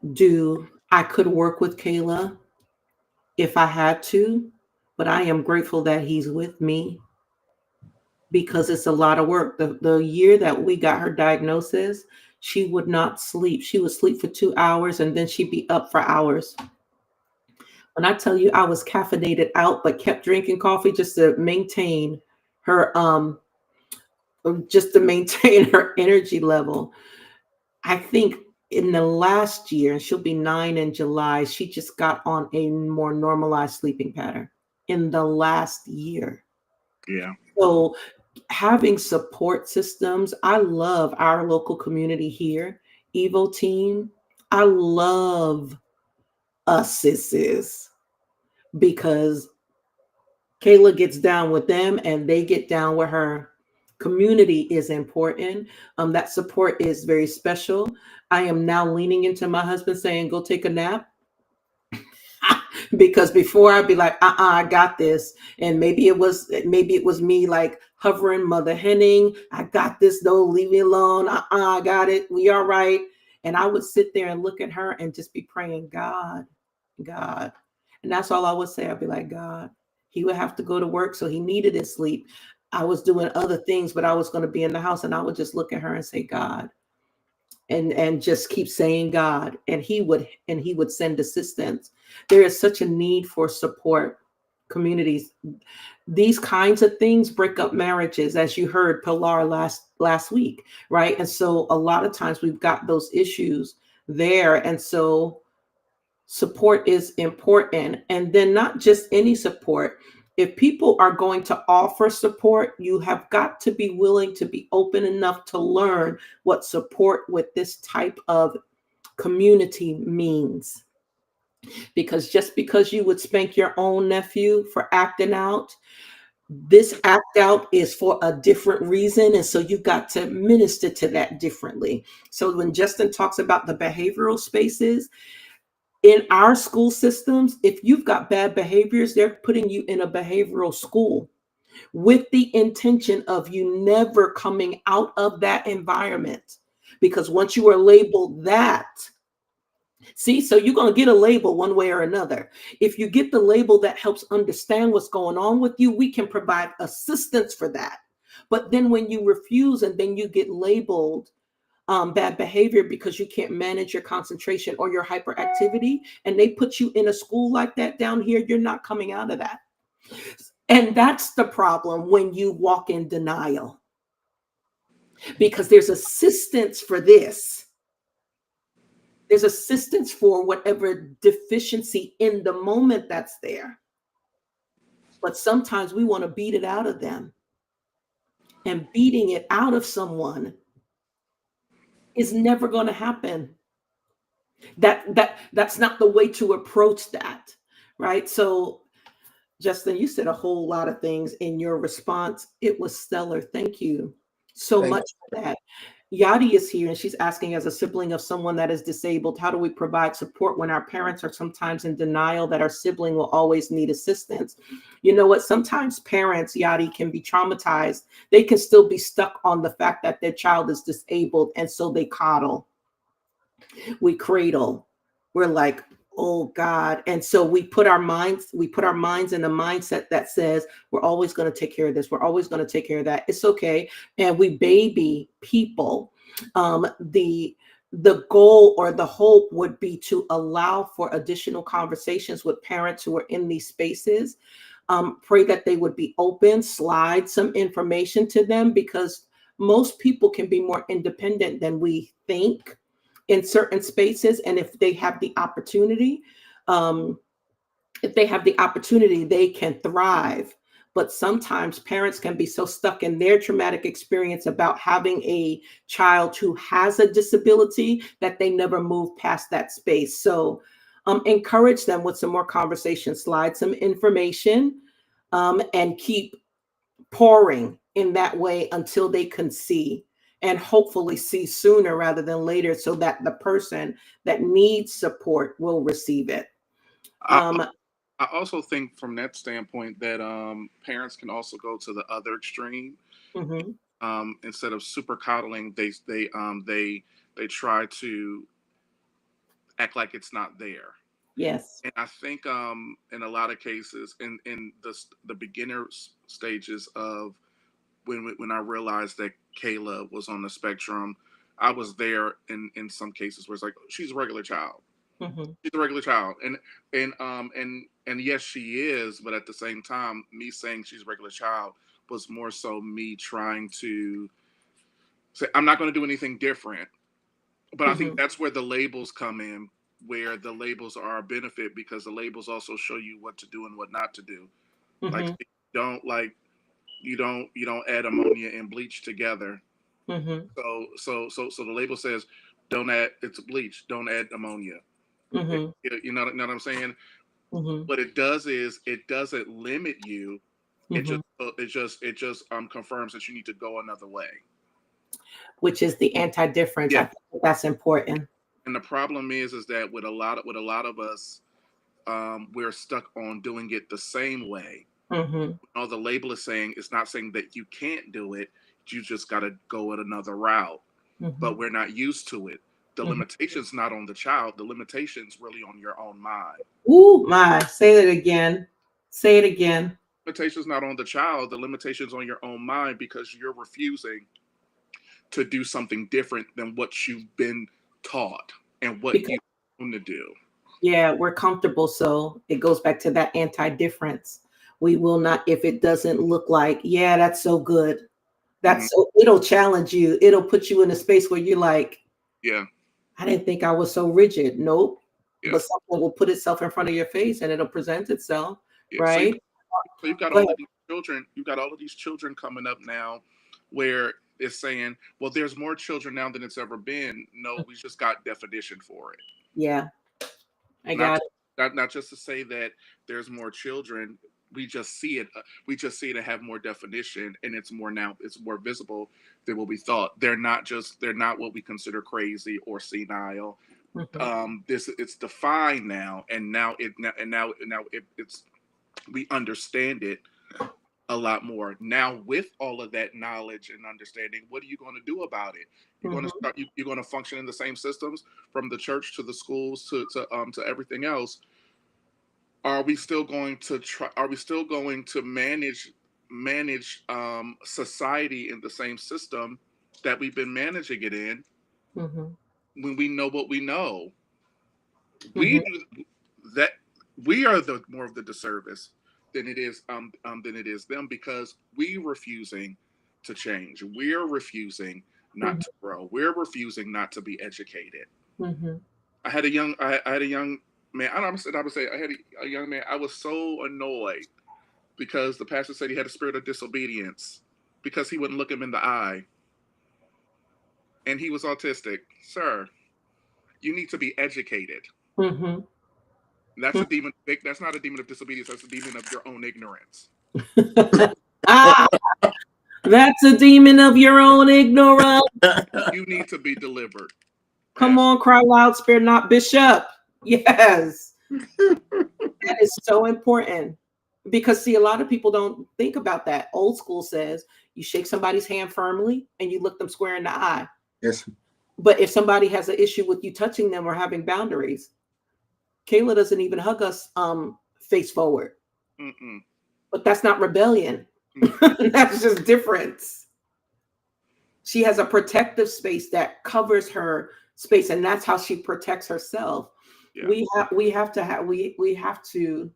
work with Kayla if I had to, but I am grateful that he's with me because it's a lot of work. The year that we got her diagnosis, she would not sleep. She would sleep for 2 hours and then she'd be up for hours. When I tell you I was caffeinated out, but kept drinking coffee just to maintain her her energy level. I think in the last year, and she'll be 9 in July, she just got on a more normalized sleeping pattern in the last year. Yeah. So having support systems, I love our local community here, Evo team. I love us sisters because Kayla gets down with them and they get down with her. Community is important. That support is very special. I am now leaning into my husband saying, go take a nap. Because before I'd be like, I got this. And maybe it was me like hovering Mother Henning. I got this though, leave me alone. I got it. We all right. And I would sit there and look at her and just be praying, God, God. And that's all I would say. I'd be like, God. He would have to go to work, so he needed his sleep. I was doing other things, but I was going to be in the house, and I would just look at her and say, God, and just keep saying God, and he would send assistance. There is such a need for support communities. These kinds of things break up marriages, as you heard Pilar last week, right? And so a lot of times we've got those issues there, and so support is important. And then not just any support. If people are going to offer support, you have got to be willing to be open enough to learn what support with this type of community means. Because just because you would spank your own nephew for acting out, this act out is for a different reason. And so you've got to minister to that differently. So when Justin talks about the behavioral spaces, in our school systems, if you've got bad behaviors, they're putting you in a behavioral school with the intention of you never coming out of that environment. Because once you are labeled that, see, so you're going to get a label one way or another. If you get the label that helps understand what's going on with you, we can provide assistance for that. But then when you refuse and then you get labeled bad behavior because you can't manage your concentration or your hyperactivity, and they put you in a school like that down here, you're not coming out of that. And that's the problem when you walk in denial, because there's assistance for this. There's assistance for whatever deficiency in the moment that's there. But sometimes we want to beat it out of them. And beating it out of someone is never going to happen. That's not the way to approach that, right? So Justin, you said a whole lot of things in your response. It was stellar. Thank you so Thank much for that. Yadi is here and she's asking, as a sibling of someone that is disabled, how do we provide support when our parents are sometimes in denial that our sibling will always need assistance? You know what? Sometimes parents, Yadi, can be traumatized. They can still be stuck on the fact that their child is disabled. And so they coddle. We cradle. We're like, oh God. And so we put our minds in a mindset that says we're always going to take care of this, we're always going to take care of that, it's okay. And we baby people. The goal or the hope would be to allow for additional conversations with parents who are in these spaces. Pray that they would be open, slide some information to them, because most people can be more independent than we think in certain spaces. And if they have the opportunity, they can thrive. But sometimes parents can be so stuck in their traumatic experience about having a child who has a disability that they never move past that space. So encourage them with some more conversation, slide some information, and keep pouring in that way until they can see, and hopefully see sooner rather than later, so that the person that needs support will receive it. I, Um, I also think from that standpoint that parents can also go to the other extreme. mhm. Instead of super coddling, they try to act like it's not there. Yes. And I think in a lot of cases, in the beginner stages of when I realized that Kayla was on the spectrum, I was there in some cases where it's like she's a regular child. Mhm. She's a regular child, and yes, she is. But at the same time, me saying she's a regular child was more so me trying to say I'm not going to do anything different. But I think Mhm. that's where the labels come in, where the labels are a benefit because the labels also show you what to do and what not to do. Like Mhm. don't like you don't add ammonia and bleach together. Mhm. So the label says don't add it's bleach, don't add ammonia. Mhm. Know what I'm saying? Mhm. What it does is it doesn't limit you. Mhm. It just confirms that you need to go another way. Which is the anti-difference. Yeah. I think that's important. And the problem is that with a lot of us, we're stuck on doing it the same way. Mhm. All the label is saying it's not saying that you can't do it. You just got to go at another route. But Mhm. we're not used to it. The Mhm. limitation's not on the child. The limitation's really on your own mind. Ooh, my! Say it again. Say it again. Limitation's not on the child. The limitation's on your own mind because you're refusing to do something different than what you've been taught and what Because you want to do. yeah, we're comfortable, so it goes back to that anti-difference. We will not, if it doesn't look like, yeah, that's so good. Mhm. That's so, it'll challenge you. It'll put you in a space where you're like, Yeah, I didn't think I was so rigid. Nope. yeah, But something will put itself in front of your face and it'll present itself, yeah. right? So you've got Go all ahead. of these children. You've got all of these children coming up now, where it's saying, "Well, there's more children now than it's ever been." No, we just got definition for it. Yeah, I Not got it. not just to say that there's more children. We just see it. We just see it and have more definition, and it's more now. It's more visible than what we thought. They're not what we consider crazy or senile. Mhm. This it's defined now, and now it's we understand it a lot more now. With all of that knowledge and understanding, what are you going to do about it? You're going to Mhm. start you're going to function in the same systems, from the church to the schools to everything else. Are we still going to try? Are we still going to manage society in the same system that we've been managing it in, Mhm. when we know what we know? We Mhm. do that. We are the more of the disservice than it is them, because we refusing to change. We're refusing not Mhm. to grow. We're refusing not to be educated. Mhm. I had a young man. I would say I had a young man. I was so annoyed because the pastor said he had a spirit of disobedience because he wouldn't look him in the eye, and he was autistic. Sir, you need to be educated. Mhm. That's a demon. That's not a demon of disobedience. That's a demon of your own ignorance. Ah, that's a demon of your own ignorance. You need to be delivered, Come Pastor. on, cry loud, spare not, Bishop. Yes, that is so important because, see, a lot of people don't think about that. Old school says you shake somebody's hand firmly and you look them square in the eye. Yes. But if somebody has an issue with you touching them or having boundaries, Kayla doesn't even hug us face forward. Mm-mm, But that's not rebellion. mm-mm. That's just difference. She has a protective space that covers her space, and that's how she protects herself. Yeah. We have to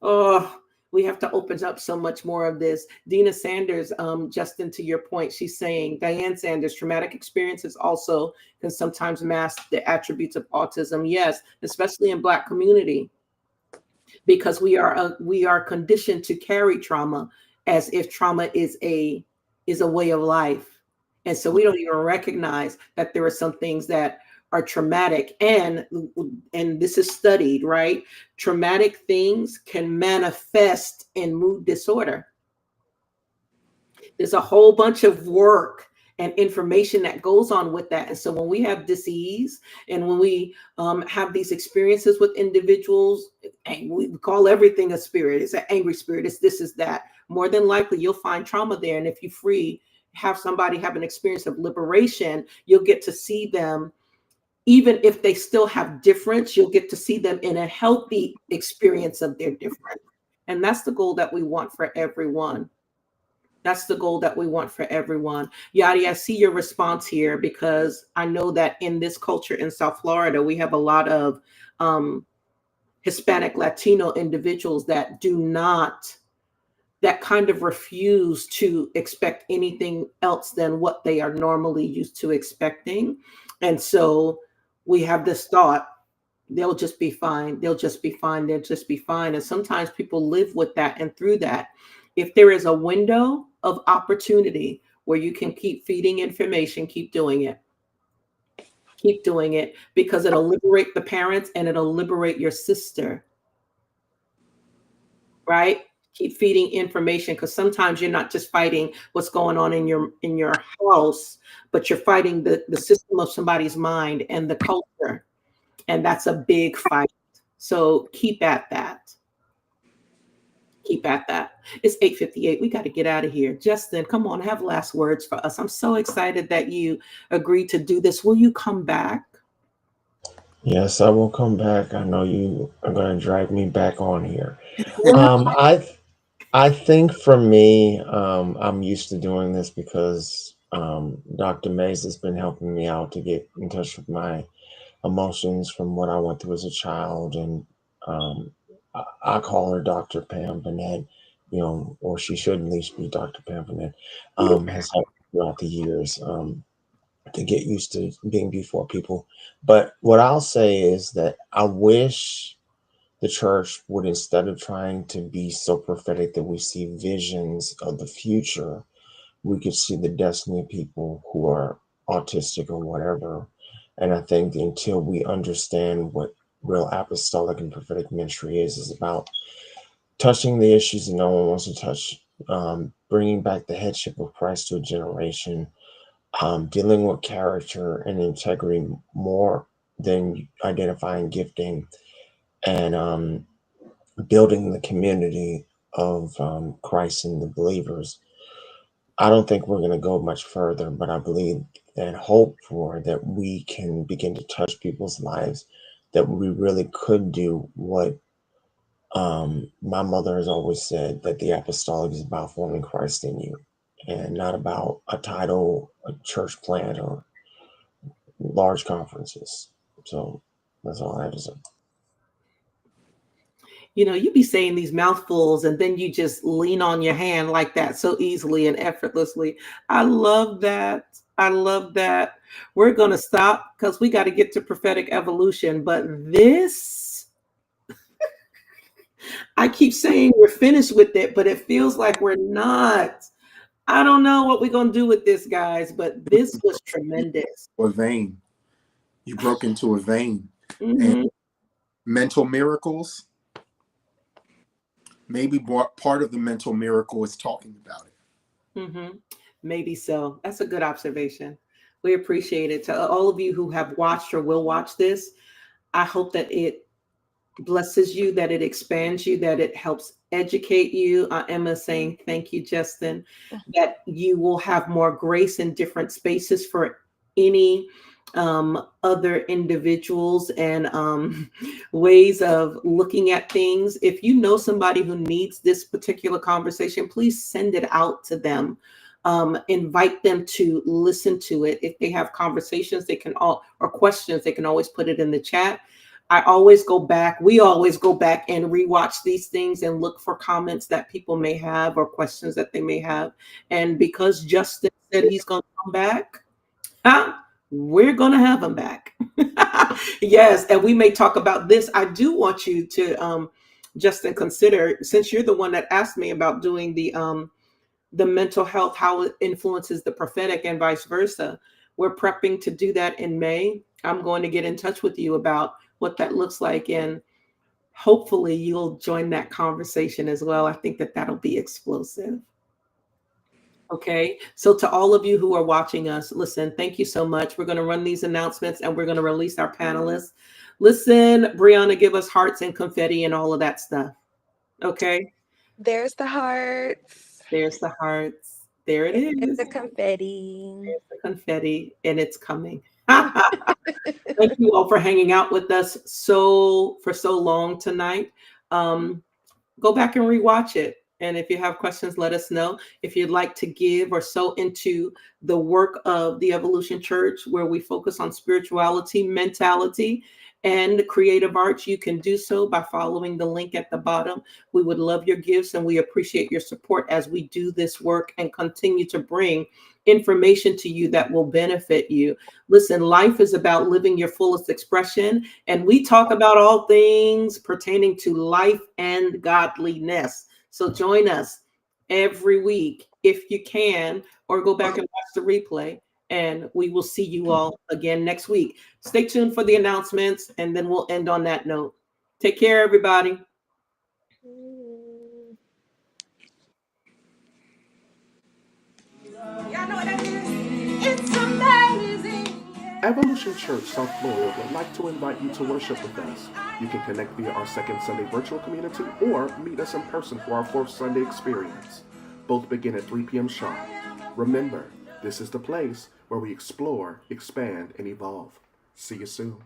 oh, we have to open up so much more of this. Dina Sanders, Justin, to your point, she's saying, Diane Sanders, traumatic experiences also can sometimes mask the attributes of autism. Yes, especially in Black community, because we are conditioned to carry trauma as if trauma is a way of life. And so we don't even recognize that there are some things that are traumatic, and this is studied, right? Traumatic things can manifest in mood disorder. There's a whole bunch of work and information that goes on with that. And so when we have disease, and when we have these experiences with individuals, and we call everything a spirit, it's an angry spirit, it's this, is that, more than likely you'll find trauma there. And if you have somebody have an experience of liberation, you'll get to see them. Even if they still have difference, you'll get to see them in a healthy experience of their difference. And that's the goal that we want for everyone. That's the goal that we want for everyone. Yadi, I see your response here, because I know that in this culture in South Florida, we have a lot of Hispanic Latino individuals that kind of refuse to expect anything else than what they are normally used to expecting. And so we have this thought, they'll just be fine. They'll just be fine. They'll just be fine. And sometimes people live with that. And through that, if there is a window of opportunity where you can keep feeding information, keep doing it. Keep doing it, because it'll liberate the parents and it'll liberate your sister, right? Keep feeding information, because sometimes you're not just fighting what's going on in your house, but you're fighting the system of somebody's mind and the culture. And that's a big fight. So keep at that. Keep at that. It's 8:58. We got to get out of here. Justin, come on, have last words for us. I'm so excited that you agreed to do this. Will you come back? Yes, I will come back. I know you are going to drag me back on here. I think for me, I'm used to doing this because Dr. Mays has been helping me out to get in touch with my emotions from what I went through as a child. And I call her Dr. Pam Burnett, or she should at least be Dr. Pam Burnett, has helped throughout the years to get used to being before people. But what I'll say is that I wish the church would, instead of trying to be so prophetic that we see visions of the future, we could see the destiny of people who are autistic or whatever. And I think until we understand what real apostolic and prophetic ministry is about touching the issues that no one wants to touch, bringing back the headship of Christ to a generation, dealing with character and integrity more than identifying gifting, and building the community of Christ and the believers. I don't think we're going to go much further, but I believe and hope for that we can begin to touch people's lives, that we really could do what my mother has always said, that the apostolic is about forming Christ in you and not about a title, a church plant, or large conferences. So that's all I have to say. You be saying these mouthfuls and then you just lean on your hand like that so easily and effortlessly. I love that. I love that. We're going to stop because we got to get to prophetic evolution. But this, I keep saying we're finished with it, but it feels like we're not. I don't know what we're going to do with this, guys, but this was tremendous. A vein. You broke into a vein. Mm-hmm. And mental miracles. Maybe part of the mental miracle is talking about it. Mm-hmm. Maybe so. That's a good observation. We appreciate it. To all of you who have watched or will watch this, I hope that it blesses you, that it expands you, that it helps educate you. Emma saying, thank you, Justin, that you will have more grace in different spaces for any other individuals and ways of looking at things. If you know somebody who needs this particular conversation, please send it out to them. Invite them to listen to it. If they have conversations, or questions, they can always put it in the chat. We always go back and rewatch these things and look for comments that people may have or questions that they may have. And because Justin said he's going to come back, we're going to have him back. Yes. And we may talk about this. I do want you to, Justin, consider, since you're the one that asked me about doing the the mental health, how it influences the prophetic and vice versa. We're prepping to do that in May. I'm going to get in touch with you about what that looks like, and hopefully you'll join that conversation as well. I think that that'll be explosive. Okay, so to all of you who are watching us, listen, thank you so much. We're going to run these announcements and we're going to release our panelists. Listen, Brianna, give us hearts and confetti and all of that stuff. Okay, There's the hearts. there's the hearts. There it There's is. the confetti. There's the confetti, and it's coming. Thank you all for hanging out with us for so long tonight. Go back and rewatch it. And if you have questions, let us know. If you'd like to give or sow into the work of the Evolution Church, where we focus on spirituality, mentality, and creative arts, you can do so by following the link at the bottom. We would love your gifts and we appreciate your support as we do this work and continue to bring information to you that will benefit you. Listen, life is about living your fullest expression, and we talk about all things pertaining to life and godliness. So join us every week if you can, or go back and watch the replay, and we will see you all again next week. Stay tuned for the announcements, and then we'll end on that note. Take care, everybody. Y'all know what that is? It's amazing. Evolution Church South Florida would like to invite you to worship with us. You can connect via our second Sunday virtual community or meet us in person for our fourth Sunday experience. Both begin at 3 p.m. sharp. Remember, this is the place where we explore, expand, and evolve. See you soon.